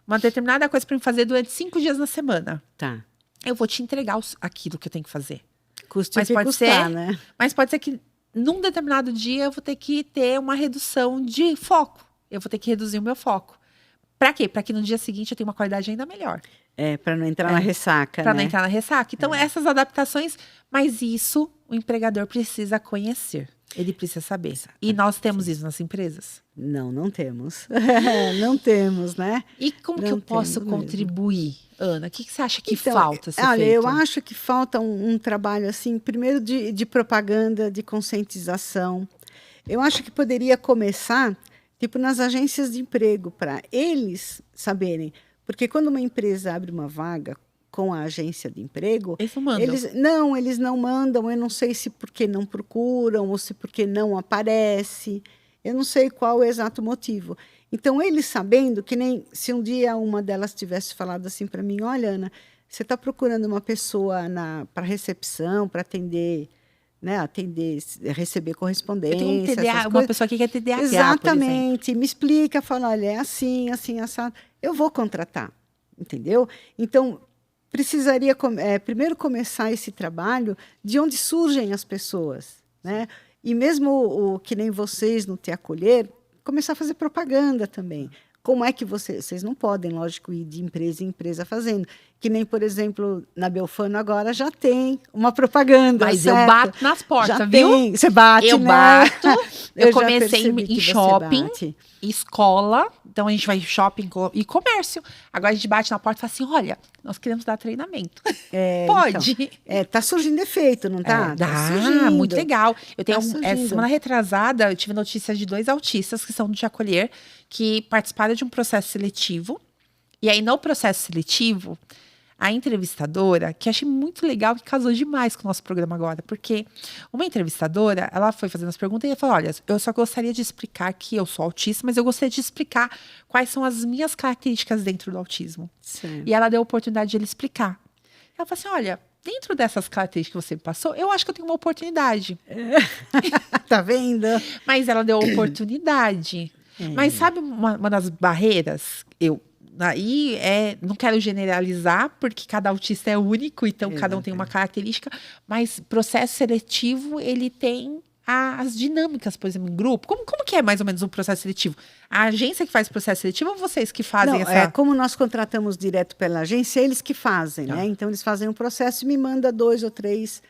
uma determinada coisa para me fazer durante 5 dias na semana. Tá. Eu vou te entregar aquilo que eu tenho que fazer. Custe o que custar, né? Mas pode ser que num determinado dia eu vou ter que ter uma redução de foco. Eu vou ter que reduzir o meu foco. Para quê? Para que no dia seguinte eu tenha uma qualidade ainda melhor. Para não entrar na ressaca, Para não entrar na ressaca. Então, essas adaptações, mas isso o empregador precisa conhecer. Ele precisa saber. E nós temos isso nas empresas? Não temos. Não temos, né? E como que eu posso contribuir, Ana? O que você acha que falta ser feito? Eu acho que falta um trabalho, assim, primeiro de propaganda, de conscientização. Eu acho que poderia começar, tipo, nas agências de emprego, para eles saberem. Porque quando uma empresa abre uma vaga com a agência de emprego, eles não mandam, eu não sei se porque não procuram ou se porque não aparece, eu não sei qual o exato motivo. Então, eles sabendo, que nem se um dia uma delas tivesse falado assim para mim, olha, Ana, você está procurando uma pessoa para recepção, para atender, receber correspondência. Eu tenho um TDA, uma pessoa que quer TDAH, exatamente, me explica, fala, olha, é assim, assado. Eu vou contratar, entendeu? Então, precisaria primeiro começar esse trabalho de onde surgem as pessoas, né? E mesmo que nem vocês no Te Acolher, começar a fazer propaganda também. Como é que vocês não podem, lógico, ir de empresa em empresa fazendo. Que nem, por exemplo, na Belfano agora já tem uma propaganda. Mas certo? Eu bato nas portas, já viu? Tem. Você bate, eu né? bato. Eu comecei em shopping, escola. Então, a gente vai em shopping e comércio. Agora, a gente bate na porta e fala assim, olha, nós queremos dar treinamento. Pode. Então, tá surgindo efeito, não tá? Dá, muito legal. Eu tenho semana retrasada, eu tive notícias de 2 autistas que são do Te Acolher, que participaram de um processo seletivo. E aí, no processo seletivo, a entrevistadora, que achei muito legal, que casou demais com o nosso programa agora, porque uma entrevistadora, ela foi fazendo as perguntas e ela falou, olha, eu só gostaria de explicar que eu sou autista, mas eu gostaria de explicar quais são as minhas características dentro do autismo. Sim. E ela deu a oportunidade de ele explicar. Ela falou assim, olha, dentro dessas características que você me passou, eu acho que eu tenho uma oportunidade. Tá vendo? Mas ela deu a oportunidade. Mas sabe uma das barreiras? Aí não quero generalizar, porque cada autista é único, então cada um tem uma característica, mas processo seletivo, ele tem as dinâmicas, por exemplo, em grupo. Como que é mais ou menos um processo seletivo? A agência que faz o processo seletivo ou vocês que fazem como nós contratamos direto pela agência, eles que fazem, né? Então, eles fazem um processo e me mandam 2 ou 3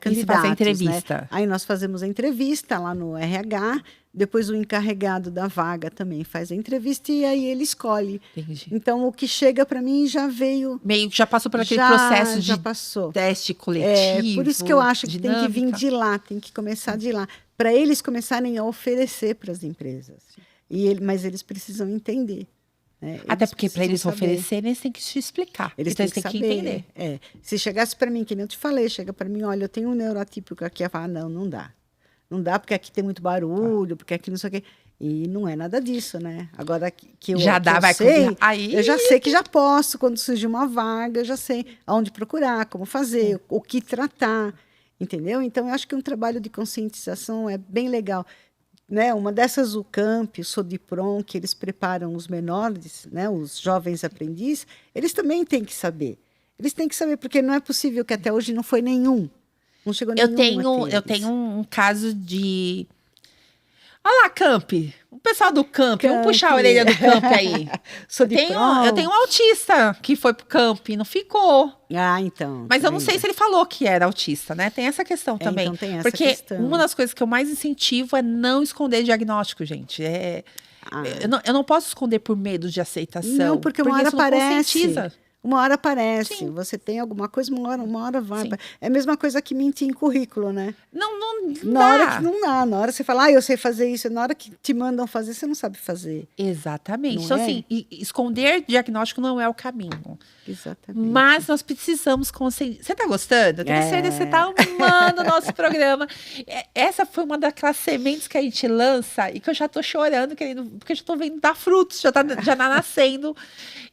candidatos. Faz a entrevista. Né? Aí nós fazemos a entrevista lá no RH, depois o encarregado da vaga também faz a entrevista e aí ele escolhe. Entendi. Então, o que chega para mim já veio... Já passou por aquele processo de passou. Teste coletivo. Por isso que eu acho que dinâmica. tem que vir de lá, tem que começar de lá, para eles começarem a oferecer para as empresas. Mas eles precisam entender. Né? Até porque para eles oferecerem, eles têm que se explicar. Eles têm que que entender. Se chegasse para mim, que nem eu te falei, chega para mim, olha, eu tenho um neurotípico aqui, eu falo, não dá. não dá porque aqui tem muito barulho, porque aqui não sei o quê. E não é nada disso, né? Agora que eu, Já que dá, eu vai sei, aí. eu já sei que já posso, quando surgir uma vaga, eu já sei aonde procurar, como fazer, o que tratar, entendeu? Então, eu acho que um trabalho de conscientização é bem legal. Né? Uma dessas, o Camp, o Sodipron, que eles preparam os menores, né? Os jovens aprendizes, eles também têm que saber. Eles têm que saber, porque não é possível que até hoje não foi nenhum. Não chegou nenhum até Eu tenho eles. um caso de. Olha lá, Camp. O pessoal do Camp, vamos Camp, puxar a orelha do Camp aí. Eu tenho Sodipron. um autista que foi pro Camp, não ficou. Ah, então, Mas tá eu não sei vendo? se ele falou que era autista, né? Tem essa questão também. Então tem essa Porque uma questão. das coisas que eu mais incentivo é não esconder diagnóstico, gente. Ah, Eu não posso esconder por medo de não, aceitação, porque uma porque hora isso não aparece. conscientiza. Uma hora aparece. Sim, Você tem alguma coisa, uma hora vai. sim. É a mesma coisa que mentir em currículo, né? Não Na hora que dá. não dá, na hora você fala, eu sei fazer isso, na hora que te mandam fazer, você não sabe fazer, Exatamente. não Então, é? assim, esconder diagnóstico não é o caminho. Mas Exatamente. nós precisamos conscientizar. Você tá gostando? Eu tenho certeza que você tá É. amando o nosso programa. Essa foi uma daquelas sementes que a gente lança e que eu já tô chorando, querendo, porque eu já tô vendo dar frutos, já tá nascendo.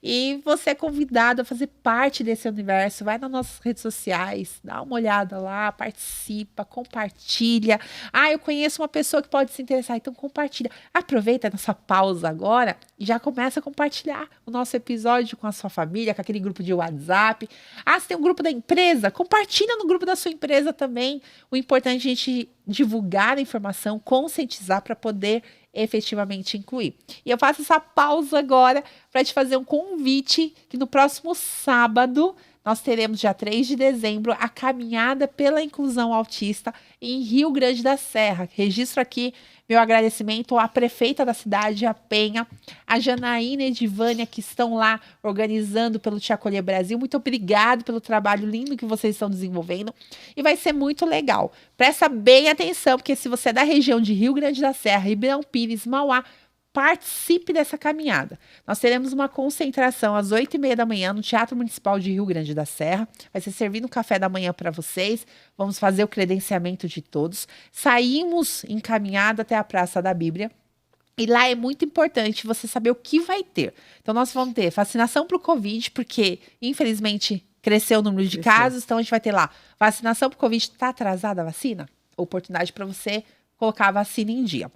E você é convidado a fazer parte desse universo. Vai nas nossas redes sociais, dá uma olhada lá, participa, compartilha. Ah, eu conheço uma pessoa que pode se interessar, então compartilha. Aproveita essa pausa agora e já começa a compartilhar o nosso episódio com a sua família, com aquele grupo de WhatsApp. Ah, você tem um grupo da empresa? Compartilha no grupo da sua empresa também. O importante é a gente divulgar a informação, conscientizar para poder efetivamente incluir. E eu faço essa pausa agora para te fazer um convite que no próximo sábado nós teremos, dia 3 de dezembro, a caminhada pela inclusão autista em Rio Grande da Serra. Registro aqui meu agradecimento à prefeita da cidade, a Penha, a Janaína e Edivânia, que estão lá organizando pelo Te Acolher Brasil. Muito obrigado pelo trabalho lindo que vocês estão desenvolvendo. E vai ser muito legal. Presta bem atenção, porque se você é da região de Rio Grande da Serra, Ribeirão Pires, Mauá, participe dessa caminhada. Nós teremos uma concentração às 8h30 da manhã no Teatro Municipal de Rio Grande da Serra. Vai ser servido um café da manhã para vocês. Vamos fazer o credenciamento de todos. Saímos em caminhada até a Praça da Bíblia. E lá é muito importante você saber o que vai ter. Então, nós vamos ter vacinação para o Covid, porque, infelizmente, cresceu o número de casos. Então, a gente vai ter lá vacinação para o Covid. Está atrasada a vacina? Oportunidade para você colocar a vacina em dia.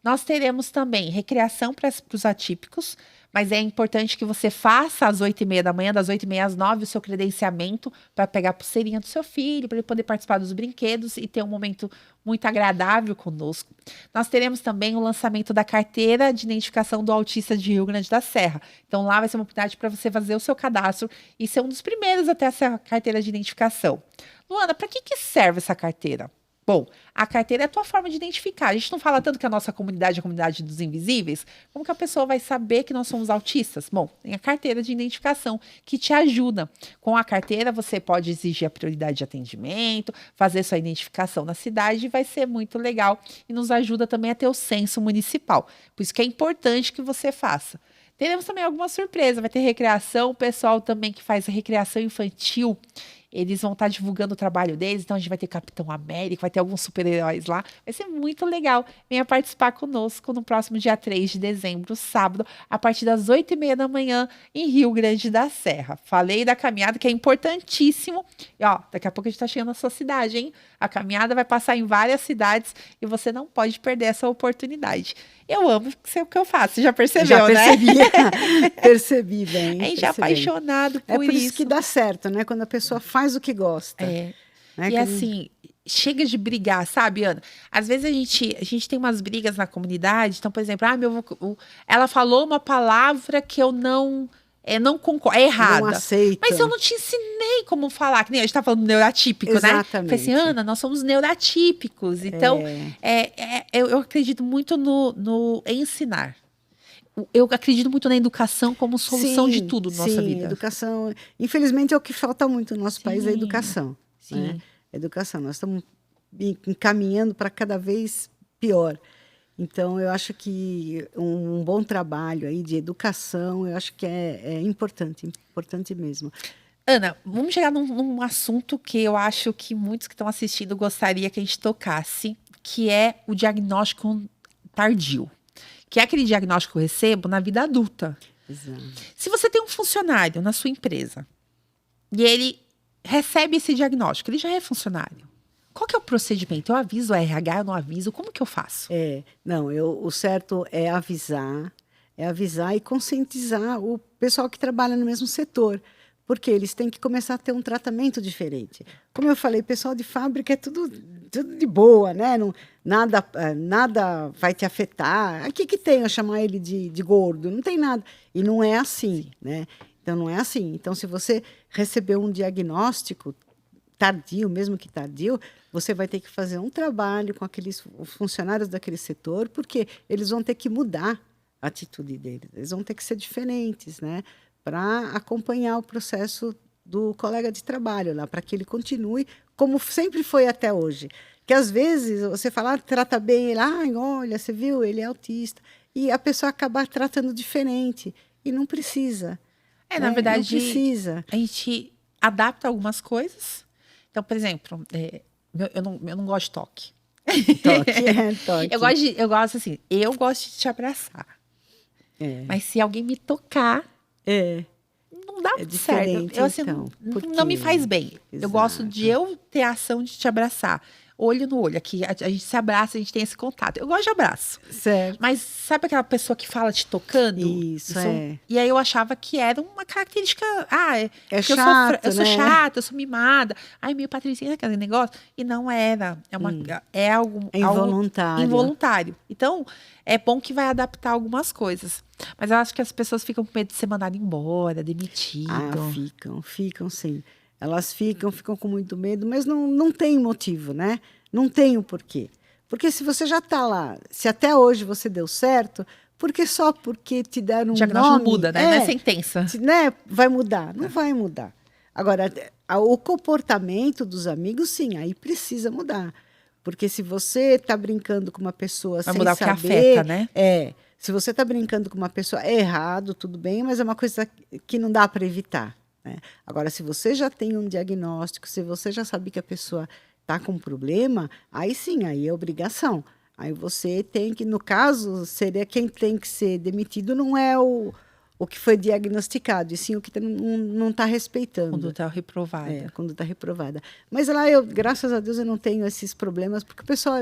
Nós teremos também recreação para os atípicos, mas é importante que você faça às 8h30 da manhã, das 8h30 às 9h, o seu credenciamento para pegar a pulseirinha do seu filho, para ele poder participar dos brinquedos e ter um momento muito agradável conosco. Nós teremos também o lançamento da carteira de identificação do autista de Rio Grande da Serra. Então, lá vai ser uma oportunidade para você fazer o seu cadastro e ser um dos primeiros a ter essa carteira de identificação. Luana, para que serve essa carteira? Bom, a carteira é a tua forma de identificar. A gente não fala tanto que a nossa comunidade é a comunidade dos invisíveis. Como que a pessoa vai saber que nós somos autistas? Bom, tem a carteira de identificação que te ajuda. Com a carteira, você pode exigir a prioridade de atendimento, fazer sua identificação na cidade e vai ser muito legal. E nos ajuda também a ter o censo municipal. Por isso que é importante que você faça. Teremos também alguma surpresa. Vai ter recreação, o pessoal também que faz recreação infantil. Eles vão estar divulgando o trabalho deles, então a gente vai ter Capitão América, vai ter alguns super-heróis lá. Vai ser muito legal. Venha participar conosco no próximo dia 3 de dezembro, sábado, a partir das 8h30 da manhã, em Rio Grande da Serra. Falei da caminhada, que é importantíssimo. E, ó, daqui a pouco a gente está chegando na sua cidade, hein? A caminhada vai passar em várias cidades e você não pode perder essa oportunidade. Eu amo o que eu faço, você já percebeu, Já percebi, né? percebi bem. A gente é apaixonado É por por isso que dá certo, né? Quando a pessoa faz o que gosta. É. Né? E assim, chega de brigar, sabe, Ana? Às vezes a gente tem umas brigas na comunidade. Então, por exemplo, ela falou uma palavra que eu não concordo, é errada. Não aceita. Mas eu não te ensinei como falar, que nem a gente tá falando neuroatípico, né? Exatamente. Falei assim, Ana, nós somos neuroatípicos. Então, eu acredito muito no ensinar. Eu acredito muito na educação como solução de tudo na nossa vida. Educação. Infelizmente é o que falta muito no nosso país, a educação. Sim. Né? Educação. Nós estamos encaminhando para cada vez pior. Então, eu acho que um bom trabalho aí de educação, eu acho que é importante mesmo. Ana, vamos chegar num assunto que eu acho que muitos que estão assistindo gostaria que a gente tocasse, que é o diagnóstico tardio. Que é aquele diagnóstico que eu recebo na vida adulta. Exato. Se você tem um funcionário na sua empresa e ele recebe esse diagnóstico, ele já é funcionário. Qual que é o procedimento? Eu aviso o RH, eu não aviso? Como que eu faço? O certo é avisar e conscientizar o pessoal que trabalha no mesmo setor, porque eles têm que começar a ter um tratamento diferente. Como eu falei, pessoal de fábrica é tudo de boa, né? Nada vai te afetar. Aqui que tem eu chamar ele de gordo? Não tem nada. E não é assim, né? Então, não é assim. Então, se você recebeu um diagnóstico tardio, mesmo que tardio, você vai ter que fazer um trabalho com aqueles funcionários daquele setor, porque eles vão ter que mudar a atitude deles. Eles vão ter que ser diferentes, né? Para acompanhar o processo do colega de trabalho lá, para que ele continue como sempre foi até hoje. Que às vezes você fala, trata bem ele, olha, você viu, ele é autista. E a pessoa acaba tratando diferente. E não precisa. Na verdade, não precisa. A gente adapta algumas coisas. Então, por exemplo, eu não gosto de toque. Toque. Eu gosto assim, eu gosto de te abraçar. Mas se alguém me tocar, não dá muito certo. Eu, assim, então, não me faz bem. Exato. Eu gosto de eu ter a ação de te abraçar. Olho no olho, aqui a gente se abraça, a gente tem esse contato. Eu gosto de abraço. Certo. Mas sabe aquela pessoa que fala te tocando? Isso. E aí eu achava que era uma característica. É chato, eu sou chata, eu sou mimada. Meio patricinha, aquele negócio. E não era. É algo involuntário. Involuntário. Então, é bom que vai adaptar algumas coisas. Mas eu acho que as pessoas ficam com medo de ser mandadas embora, demitido. Ficam sim. Elas ficam com muito medo, mas não tem motivo, né? Não tem o porquê. Porque se você já está lá, se até hoje você deu certo, só porque te deram um diagnóstico nome... não muda, né? Não é sentença. Né? Vai mudar? Não vai mudar. Agora, o comportamento dos amigos, sim, aí precisa mudar. Porque se você está brincando com uma pessoa vai sem mudar saber... o que afeta, né? Se você está brincando com uma pessoa, é errado, tudo bem, mas é uma coisa que não dá para evitar. Agora, se você já tem um diagnóstico, se você já sabe que a pessoa está com um problema, aí sim, aí é obrigação. Aí você tem que, no caso, seria quem tem que ser demitido, não é o que foi diagnosticado, e sim o que não está respeitando. Conduta reprovada. Conduta reprovada. Mas lá, graças a Deus, eu não tenho esses problemas, porque o pessoal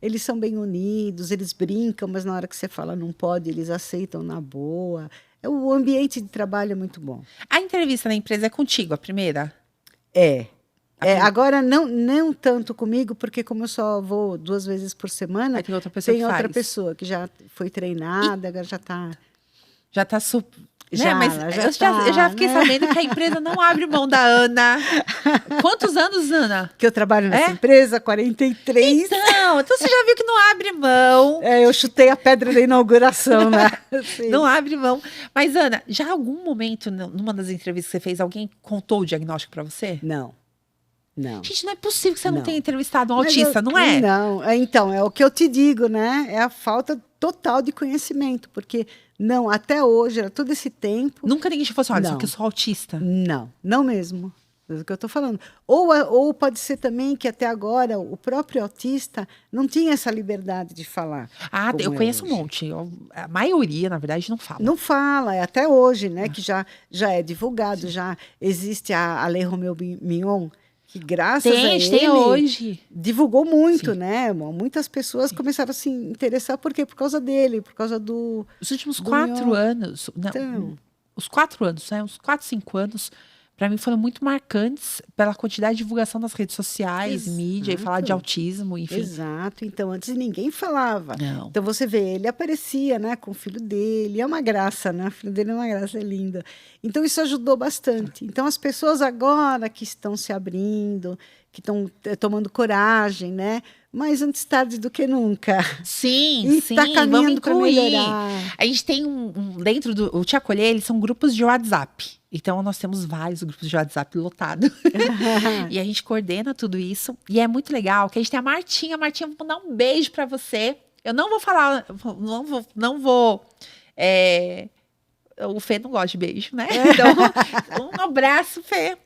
eles são bem unidos, eles brincam, mas na hora que você fala não pode, eles aceitam na boa. O ambiente de trabalho é muito bom. A entrevista na empresa é contigo, a primeira? Agora, não tanto comigo, porque como eu só vou 2 vezes por semana, tem outra pessoa pessoa que já foi treinada, agora já está... Já está super... Mas eu já fiquei sabendo que a empresa não abre mão da Ana. Quantos anos, Ana? Que eu trabalho nessa empresa? 43. Então você já viu que não abre mão. Eu chutei a pedra da inauguração, né? Não abre mão. Mas, Ana, já em algum momento, numa das entrevistas que você fez, alguém contou o diagnóstico para você? Não. Gente, não é possível que você não tenha entrevistado um autista, não é? Não. Então, é o que eu te digo, né? É a falta total de conhecimento, porque... Não, até hoje, todo esse tempo... Nunca ninguém te falou assim, olha, isso aqui eu sou autista. Não mesmo. É o que eu estou falando. Ou pode ser também que até agora o próprio autista não tinha essa liberdade de falar. Eu conheço um monte. A maioria, na verdade, não fala. Não fala, até hoje, né? Que já é divulgado, já existe a Lei Romeu Mignon, que graças a ele hoje. divulgou muito, né? Muitas pessoas começaram a se interessar, por quê? Por causa dele, por causa do... Os últimos 4 anos, os 4 anos, né? Uns 4, 5 anos, para mim foram muito marcantes pela quantidade de divulgação nas redes sociais, mídia, e falar de autismo, enfim. Exato. Então, antes ninguém falava. Não. Então, você vê, ele aparecia, né, com o filho dele. É uma graça, né? O filho dele é uma graça, é lindo. Então, isso ajudou bastante. Então, as pessoas agora que estão se abrindo, que estão tomando coragem, né? Mas antes tarde do que nunca. Sim, tá caminhando para melhorar. A gente tem dentro do o Te Acolher, eles são grupos de WhatsApp. Então, nós temos vários grupos de WhatsApp lotados. E a gente coordena tudo isso. E é muito legal que a gente tem a Martinha. Martinha, vou mandar um beijo para você. Eu não vou falar, não vou o Fê não gosta de beijo, né? Então, um abraço, Fê.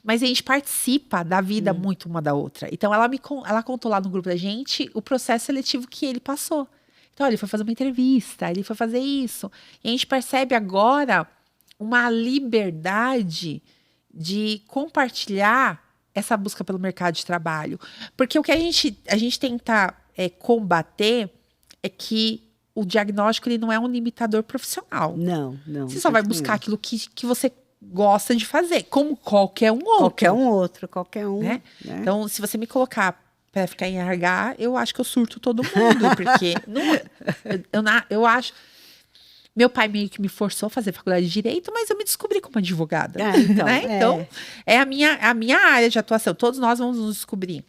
Mas a gente participa da vida muito uma da outra. Então, ela contou lá no grupo da gente o processo seletivo que ele passou. Então, ele foi fazer uma entrevista, ele foi fazer isso. E a gente percebe agora uma liberdade de compartilhar essa busca pelo mercado de trabalho. Porque o que a gente tenta combater é que o diagnóstico ele não é um limitador profissional. Não. Você só vai buscar aquilo que você gosta de fazer, como qualquer um outro. Qualquer um. Né? Então, se você me colocar para ficar em RH, eu acho que eu surto todo mundo, porque eu acho... Meu pai meio que me forçou a fazer faculdade de Direito, mas eu me descobri como advogada. Então, é a minha área de atuação. Todos nós vamos nos descobrir.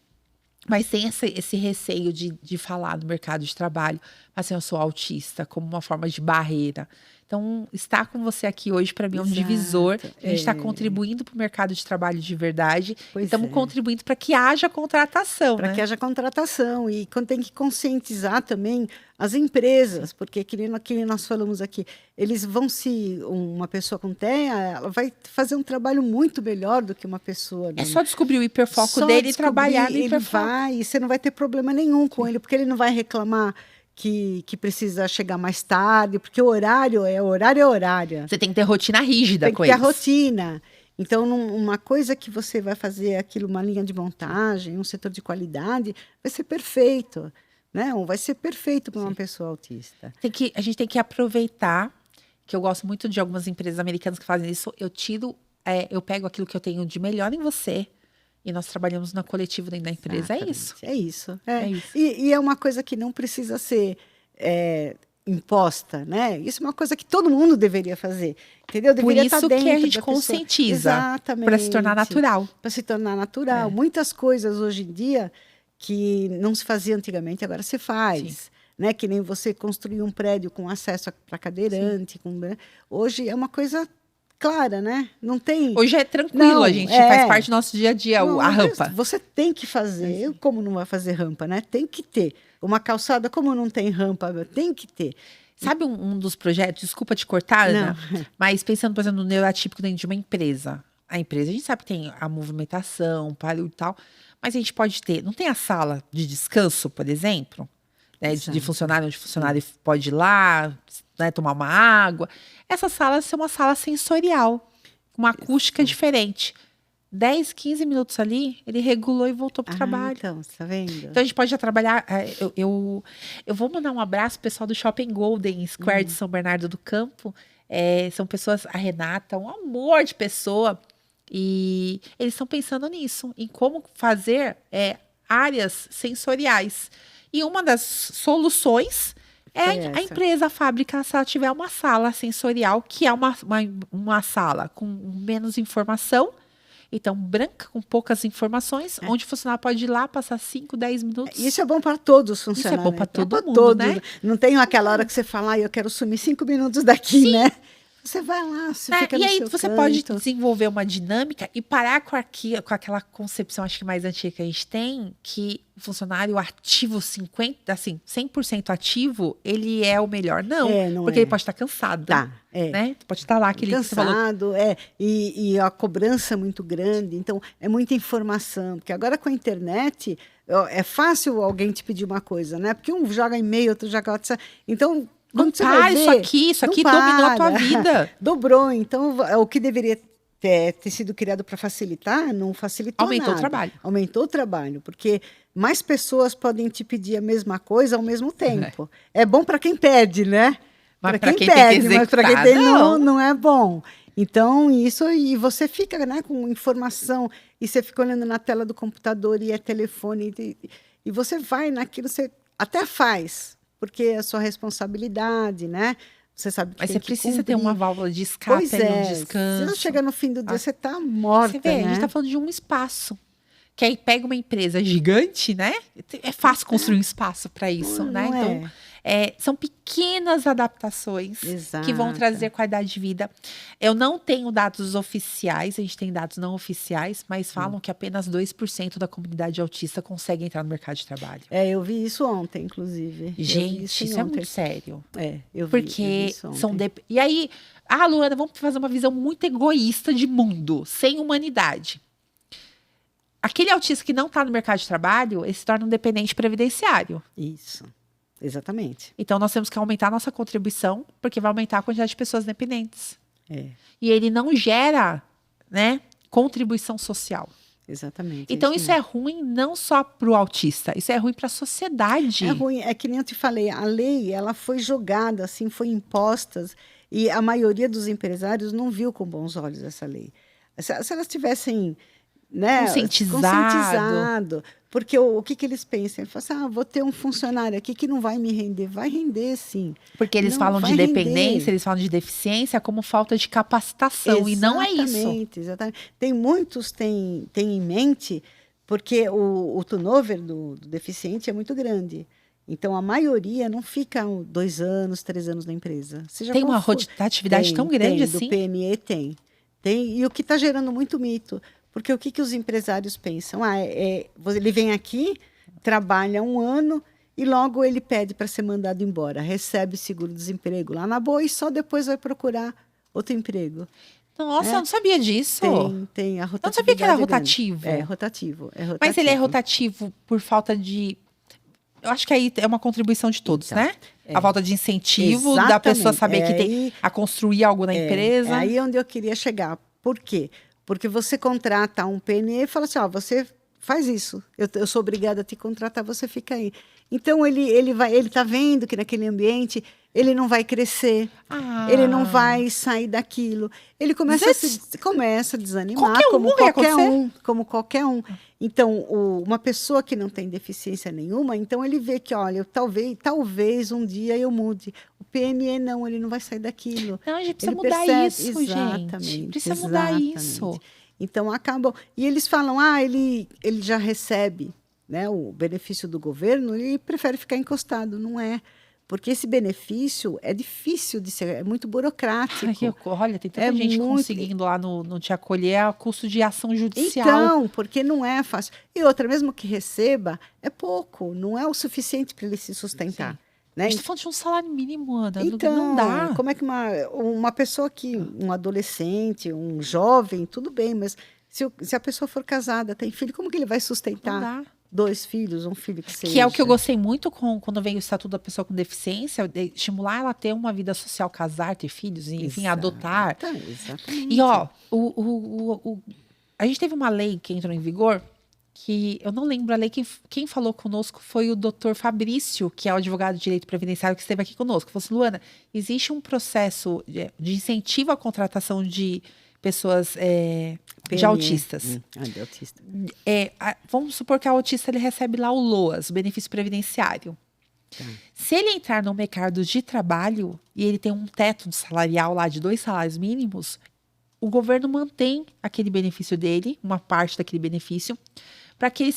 Mas tem esse receio de falar no mercado de trabalho. Assim, eu sou autista, como uma forma de barreira. Então, estar com você aqui hoje, para mim, é um divisor. A gente está contribuindo para o mercado de trabalho de verdade. Estamos contribuindo para que haja contratação. Para que haja contratação. E quando tem que conscientizar também as empresas, porque que nós falamos aqui, eles vão uma pessoa com TEA, ela vai fazer um trabalho muito melhor do que uma pessoa. É só descobrir o hiperfoco dele e trabalhar no hiperfoco. E você não vai ter problema nenhum com ele, porque ele não vai reclamar que precisa chegar mais tarde, porque o horário é horário. Você tem que ter rotina rígida com eles. Tem que ter a rotina. Então, uma coisa que você vai fazer aquilo, uma linha de montagem, um setor de qualidade, vai ser perfeito. Né? Vai ser perfeito para uma pessoa autista. A gente tem que aproveitar, que eu gosto muito de algumas empresas americanas que fazem isso, eu pego aquilo que eu tenho de melhor em você, e nós trabalhamos na coletiva dentro da empresa. Exatamente. É isso. É isso. E é uma coisa que não precisa ser imposta, né? Isso é uma coisa que todo mundo deveria fazer, entendeu? Deveria Por isso que a gente conscientiza, para se tornar natural. Para se tornar natural. Muitas coisas hoje em dia que não se fazia antigamente, agora se faz. Né? Que nem você construir um prédio com acesso para cadeirante. Hoje é uma coisa... clara, né? Não tem... Hoje é tranquilo, a gente faz parte do nosso dia a dia, a rampa. Você tem que fazer. Como não vai fazer rampa, né? Tem que ter. Uma calçada, como não tem rampa, tem que ter. Sabe um dos projetos, desculpa te cortar, Ana, mas pensando, por exemplo, no neuroatípico dentro de uma empresa. A empresa, a gente sabe que tem a movimentação, e tal, mas a gente pode ter... Não tem a sala de descanso, por exemplo? Né, de funcionário, onde o funcionário pode ir lá, né, tomar uma água. Essa sala é uma sala sensorial, com uma acústica diferente. 10, 15 minutos ali, ele regulou e voltou para o trabalho. Então, você tá vendo? Então, a gente pode já trabalhar... Eu vou mandar um abraço pro pessoal do Shopping Golden Square de São Bernardo do Campo. São pessoas... A Renata, um amor de pessoa. E eles estão pensando nisso, em como fazer áreas sensoriais. E uma das soluções é a empresa, a fábrica, se ela tiver uma sala sensorial, que é uma sala com menos informação, então branca, com poucas informações, onde o funcionário pode ir lá, passar 5, 10 minutos. Isso é bom para todos os funcionários. Isso é bom para todo mundo, né? Não tem aquela hora que você fala, eu quero sumir 5 minutos daqui, né? Você vai lá, você fica no seu canto. E aí você pode desenvolver uma dinâmica e parar com aquela concepção, acho que mais antiga que a gente tem, que o funcionário ativo 100% ativo, ele é o melhor. Não, porque ele pode estar cansado. Né? Pode estar lá aquele cansado, e a cobrança é muito grande, então é muita informação, porque agora com a internet é fácil alguém te pedir uma coisa, né? Porque um joga e-mail, outro joga WhatsApp, então... Não para, isso aqui dominou a tua vida. Dobrou, então o que deveria ter sido criado para facilitar, não facilitou nada. Aumentou o trabalho. Aumentou o trabalho, porque mais pessoas podem te pedir a mesma coisa ao mesmo tempo. É bom para quem pede, né? Mas para quem pede, mas para quem tem não é bom. Então, e você fica, né, com informação, e você fica olhando na tela do computador, e é telefone, e você vai naquilo, você até faz, porque é a sua responsabilidade, né? Você sabe que mas tem você precisa ter uma válvula de escape, um descanso. Se não chegar no fim do dia, você está morta, você vê, né? A gente está falando de um espaço. Que aí pega uma empresa gigante, né? É fácil construir um espaço para isso, né? Então, são pequenas adaptações que vão trazer qualidade de vida. Eu não tenho dados oficiais, a gente tem dados não oficiais, mas falam que apenas 2% da comunidade autista consegue entrar no mercado de trabalho. Eu vi isso ontem, inclusive. Gente, isso é muito sério. Eu vi Porque isso ontem. E aí, Luana, vamos fazer uma visão muito egoísta de mundo, sem humanidade. aquele autista que não está no mercado de trabalho, ele se torna um dependente previdenciário. Isso, exatamente. Então, nós temos que aumentar a nossa contribuição, porque vai aumentar a quantidade de pessoas dependentes. É, E ele não gera, né, contribuição social. exatamente. Então, isso é ruim não só para o autista, isso é ruim para a sociedade. É ruim, é que nem eu te falei, a lei, ela foi jogada, assim, foi imposta, e a maioria dos empresários não viu com bons olhos essa lei. Se elas tivessem, né, conscientizado, porque o que eles pensam? Eles falam assim, vou ter um funcionário aqui que não vai me render. Vai render, sim. Porque eles não falam de vai dependência, render. eles falam de deficiência como falta de capacitação, e não é isso. Exatamente. Tem muitos têm em mente, porque o turnover do deficiente é muito grande. Então, a maioria não fica 2 anos, 3 anos na empresa. Seja Tem qual uma for. rotatividade tão grande Do assim? PME tem. E o que está gerando muito mito. Porque o que os empresários pensam? Ele vem aqui, trabalha 1 ano e logo ele pede para ser mandado embora. Recebe seguro-desemprego lá na boa e só depois vai procurar outro emprego. Nossa, eu não sabia disso. Tem a rotatividade. Eu não sabia que era é grande. rotativo. É rotativo. Mas ele é rotativo por falta de... Eu acho que aí é uma contribuição de todos, Então, né? A falta de incentivo da pessoa saber que tem a construir algo na empresa. É aí onde eu queria chegar. Por quê? Porque você contrata um PNE e fala assim, você faz isso. Eu sou obrigada a te contratar, você fica aí. Então, ele está vendo que naquele ambiente ele não vai crescer, ele não vai sair daquilo. Ele começa a desanimar, como qualquer um. Então, uma pessoa que não tem deficiência nenhuma, então ele vê que, olha, talvez um dia eu mude. O PME não, ele não vai sair daquilo. Não, a gente precisa ele mudar percebe, isso, gente. Precisa mudar isso. Então, acabam... E eles falam, ele já recebe, né, o benefício do governo e prefere ficar encostado. Não é. Porque esse benefício é difícil de ser, é muito burocrático. Olha, tem tanta gente conseguindo lá no Te Acolher a custo de ação judicial. Então, porque não é fácil. E outra, mesmo que receba, é pouco, não é o suficiente para ele se sustentar. Né? A gente está falando de um salário mínimo, Ana. Então, não dá. Como é que uma pessoa que, um adolescente, um jovem, tudo bem, mas se a pessoa for casada, tem filho, como que ele vai sustentar? Não dá. 2 filhos, um filho que seja. Que é o que eu gostei muito quando veio o Estatuto da Pessoa com Deficiência, estimular ela a ter uma vida social, casar, ter filhos, enfim, adotar. Exatamente. E, ó, a gente teve uma lei que entrou em vigor, que eu não lembro a lei, quem falou conosco foi o doutor Fabrício, que é o advogado de direito previdenciário, que esteve aqui conosco. Falou assim, Luana, existe um processo de incentivo à contratação de pessoas de autistas. De autista. Vamos supor que a autista ele recebe lá o LOAS, o benefício previdenciário. Se ele entrar no mercado de trabalho e ele tem um teto de salarial lá de 2 salários mínimos, o governo mantém aquele benefício dele, uma parte daquele benefício, para que ele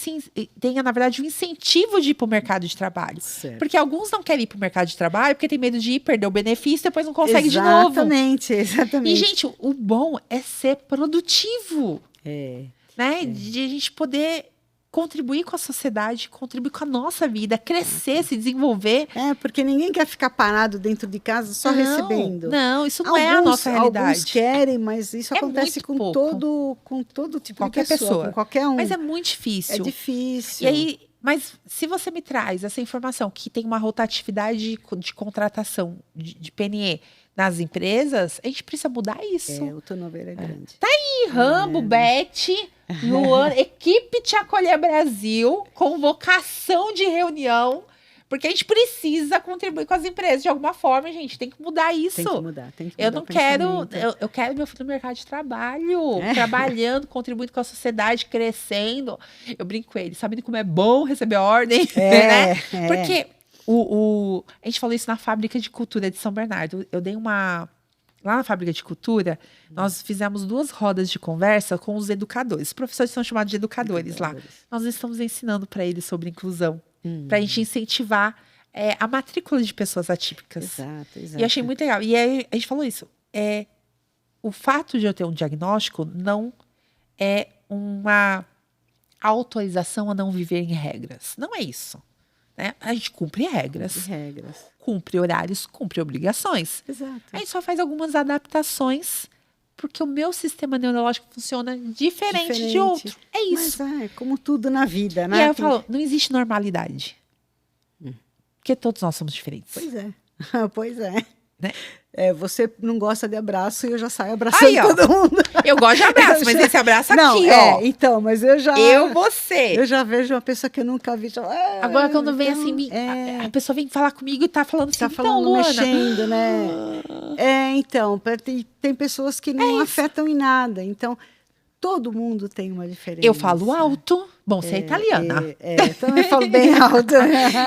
tenha, na verdade, um incentivo de ir para o mercado de trabalho. Certo. Porque alguns não querem ir para o mercado de trabalho porque tem medo de ir, perder o benefício, depois não consegue de novo. Exatamente. E, gente, o bom é ser produtivo. Né? De a gente poder contribuir com a sociedade, contribuir com a nossa vida, crescer, se desenvolver. Porque ninguém quer ficar parado dentro de casa só recebendo. Não, isso não é a nossa realidade. Alguns querem, mas isso acontece com todo tipo qualquer de pessoa, com qualquer um. Mas é muito difícil. É difícil. E aí, mas se você me traz essa informação que tem uma rotatividade de contratação de PNE nas empresas, a gente precisa mudar isso. O turnover é grande. Tá aí, Rambo, Beth, Luana, equipe Te Acolher Brasil, convocação de reunião, porque a gente precisa contribuir com as empresas de alguma forma, gente. Tem que mudar isso. Tem que mudar. Eu não quero, eu quero meu filho no mercado de trabalho, trabalhando, contribuindo com a sociedade, crescendo. Eu brinco com ele, sabendo como é bom receber ordem, né? Porque a gente falou isso na Fábrica de Cultura de São Bernardo. Eu dei lá na Fábrica de Cultura, nós fizemos 2 rodas de conversa com os educadores. Os professores são chamados de educadores lá. Nós estamos ensinando para eles sobre inclusão, para a gente incentivar a matrícula de pessoas atípicas. Exato. E eu achei muito legal. E aí, a gente falou isso. O fato de eu ter um diagnóstico não é uma autorização a não viver em regras. Não é isso. Né? A gente cumpre regras. Cumpre horários, cumpre obrigações. Exato. A gente só faz algumas adaptações Porque o meu sistema neurológico funciona diferente de outro. É isso. Mas como tudo na vida, né? E aí eu falo, não existe normalidade. Porque todos nós somos diferentes. Pois é. Pois é. Né? Você não gosta de abraço e eu já saio abraçando todo mundo. Eu gosto de abraço, mas esse abraço não, aqui, ó. Então, mas você. Eu já vejo uma pessoa que eu nunca vi. Agora, quando vem assim, a pessoa vem falar comigo e tá falando assim, tá falando, então, Luana, mexendo, né? Então, tem pessoas que não afetam em nada. Então, todo mundo tem uma diferença. Eu falo alto. Bom, você é italiana. Então eu falo bem alto.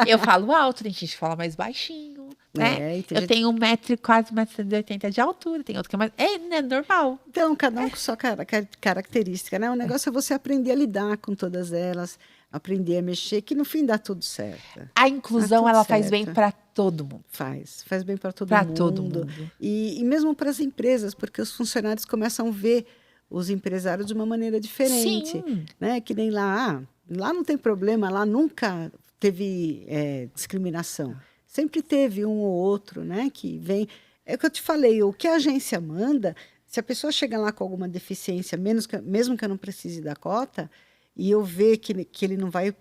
Eu falo alto, tem gente que fala mais baixinho. Né? Eu tenho quase 1,80 m de altura, tem outro que é mais. É normal. Então, cada um com sua característica, né? O negócio é você aprender a lidar com todas elas, aprender a mexer, que no fim dá tudo certo. A inclusão, ela faz bem para todo mundo. Faz bem para todo mundo. Todo mundo. E mesmo para as empresas, porque os funcionários começam a ver os empresários de uma maneira diferente. Sim. Né? Que nem lá. Lá não tem problema, lá nunca teve discriminação. Sempre teve um ou outro, né, que vem... É o que eu te falei, o que a agência manda, se a pessoa chega lá com alguma deficiência, mesmo que eu não precise da cota, e eu ver que ele não vai...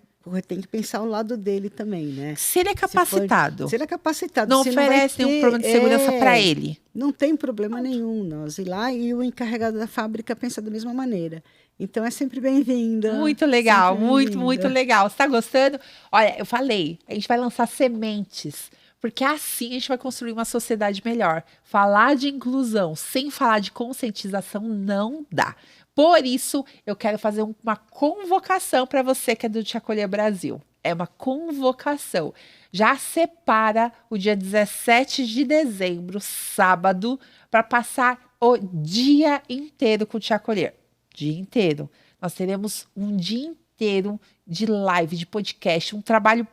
Tem que pensar o lado dele também, né? Se ele é capacitado. Se ele é capacitado. Não oferece nenhum problema de segurança para ele. Não tem problema nenhum nós ir lá e o encarregado da fábrica pensa da mesma maneira. Então, é sempre bem-vinda. Muito legal, muito legal. Você está gostando? Olha, eu falei, a gente vai lançar sementes, porque assim a gente vai construir uma sociedade melhor. Falar de inclusão sem falar de conscientização não dá. Por isso, eu quero fazer uma convocação para você que é do Te Acolher Brasil. É uma convocação. Já separa o dia 17 de dezembro, sábado, para passar o dia inteiro com o Te Acolher. Dia inteiro. Nós teremos um dia inteiro de live, de podcast, um trabalho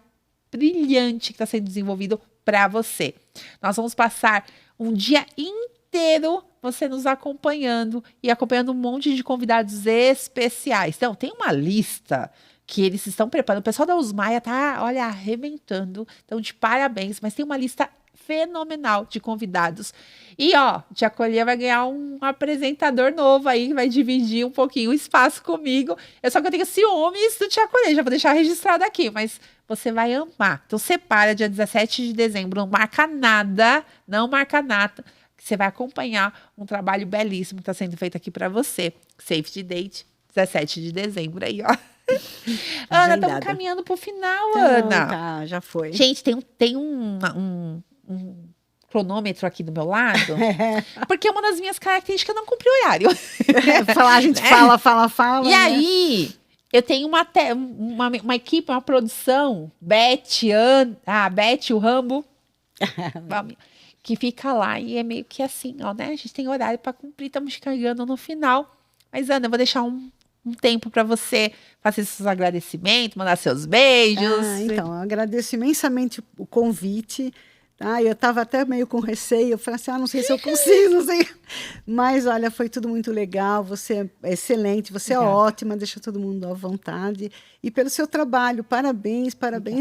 brilhante que está sendo desenvolvido para você. Nós vamos passar um dia inteiro você nos acompanhando e acompanhando um monte de convidados especiais. Então, tem uma lista que eles estão preparando. O pessoal da Usmaia tá, olha, arrebentando. Então, de parabéns, mas tem uma lista fenomenal de convidados. E, Te Acolher vai ganhar um apresentador novo aí, que vai dividir um pouquinho o espaço comigo. Só que eu tenho ciúmes do Te Acolher, já vou deixar registrado aqui, mas você vai amar. Então, separa dia 17 de dezembro, não marca nada, que você vai acompanhar um trabalho belíssimo que está sendo feito aqui para você. Safety Date, 17 de dezembro aí, ó. Ana, estamos caminhando para o final, então, Ana. Tá, já foi. Gente, tem um cronômetro aqui do meu lado, porque uma das minhas características é não cumprir horário. A gente fala. E aí, eu tenho uma equipe, uma produção, Beth, o Rambo, que fica lá e é meio que assim, né? A gente tem horário para cumprir, estamos chegando no final. Mas, Ana, eu vou deixar um tempo para você fazer seus agradecimentos, mandar seus beijos. Então, eu agradeço imensamente o convite. Tá? Eu estava até meio com receio, eu falei assim, não sei se eu consigo, não sei. Mas, olha, foi tudo muito legal, você é excelente, você é ótima, deixa todo mundo à vontade. E pelo seu trabalho, parabéns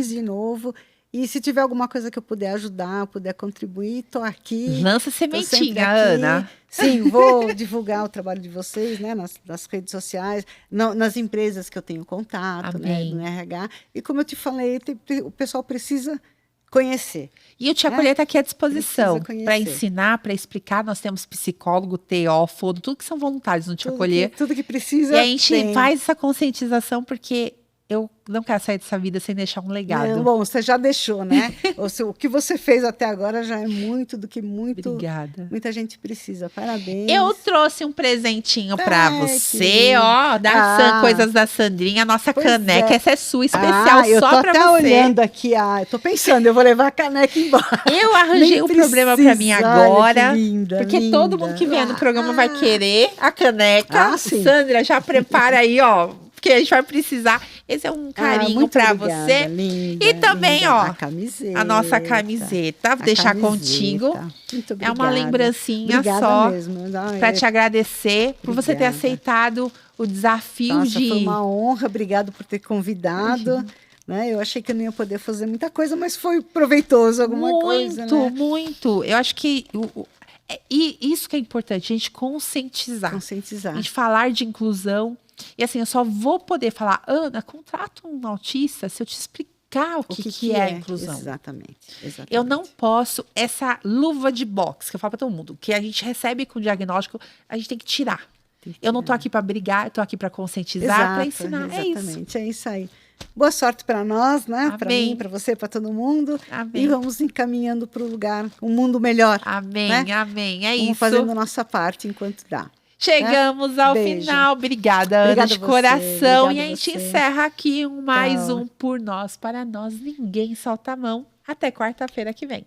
de novo. E se tiver alguma coisa que eu puder ajudar, puder contribuir, estou aqui. Lança sementinha, Ana. Sim, vou divulgar o trabalho de vocês, né, nas redes sociais, nas empresas que eu tenho contato, né, no RH. E como eu te falei, o pessoal precisa conhecer. E o Te Acolher está aqui à disposição para ensinar, para explicar. Nós temos psicólogo, TO, fono, tudo que são voluntários no Te Acolher. Tudo que precisa. E a gente faz essa conscientização porque eu não quero sair dessa vida sem deixar um legado. Não, bom, você já deixou, né? O que você fez até agora já é muito do que Obrigada. Muita gente precisa. Parabéns. Eu trouxe um presentinho para você, coisas da Sandrinha, a nossa caneca. Essa é sua, especial, só para você. Eu tô até olhando aqui, eu tô pensando, eu vou levar a caneca embora. Eu arranjei um problema para mim agora, linda, porque linda. Todo mundo que vier no programa vai querer a caneca. Sim. Sandra, já prepara aí, porque a gente vai precisar. Esse é um carinho para você. Linda, e também, linda. A nossa camiseta. Vou deixar contigo. Muito obrigada. É uma lembrancinha só para te agradecer por você ter aceitado o desafio Foi uma honra. Obrigado por ter convidado. Né? Eu achei que eu não ia poder fazer muita coisa, mas foi proveitoso alguma coisa. Muito. Eu acho que E isso que é importante, a gente conscientizar. A gente falar de inclusão. E assim, eu só vou poder falar, Ana, contrata um autista se eu te explicar o que é a inclusão. Exatamente. Eu não posso, essa luva de boxe, que eu falo para todo mundo, que a gente recebe com o diagnóstico, a gente tem que tirar. Eu não tô aqui para brigar, eu tô aqui para conscientizar, para ensinar. Exatamente, é isso aí. Boa sorte para nós, né? Para mim, para você, para todo mundo. Amém. E vamos encaminhando para o lugar, um mundo melhor. Amém, né? amém. É vamos isso. Fazendo a nossa parte enquanto dá. Chegamos ao final. Obrigada, Ana, de coração. E a gente encerra aqui mais um Por Nós, para Nós. Ninguém solta a mão. Até quarta-feira que vem.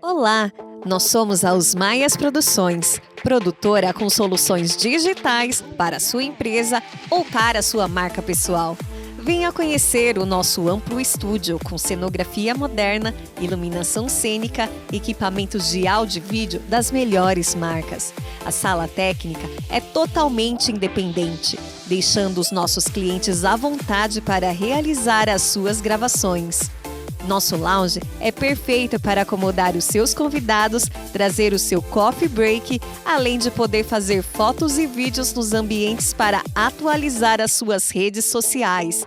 Olá, nós somos a Osmaias Produções, produtora com soluções digitais para a sua empresa ou para a sua marca pessoal. Venha conhecer o nosso amplo estúdio com cenografia moderna, iluminação cênica, equipamentos de áudio e vídeo das melhores marcas. A sala técnica é totalmente independente, deixando os nossos clientes à vontade para realizar as suas gravações. Nosso lounge é perfeito para acomodar os seus convidados, trazer o seu coffee break, além de poder fazer fotos e vídeos nos ambientes para atualizar as suas redes sociais.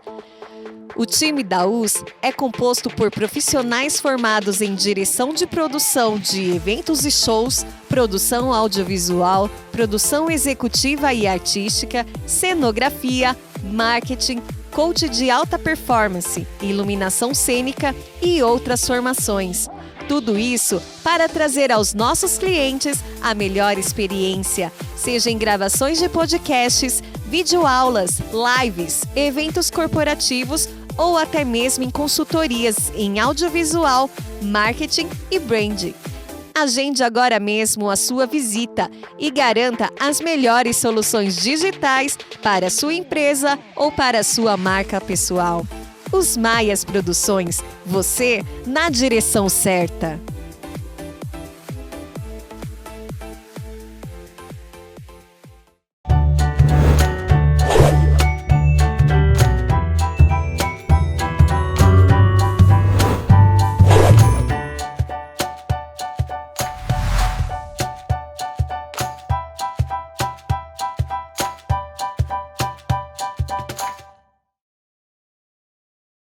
O time da US é composto por profissionais formados em direção de produção de eventos e shows, produção audiovisual, produção executiva e artística, cenografia, marketing, coach de alta performance, iluminação cênica e outras formações. Tudo isso para trazer aos nossos clientes a melhor experiência, seja em gravações de podcasts, videoaulas, lives, eventos corporativos ou até mesmo em consultorias em audiovisual, marketing e branding. Agende agora mesmo a sua visita e garanta as melhores soluções digitais para a sua empresa ou para a sua marca pessoal. Osmaias Produções, você na direção certa.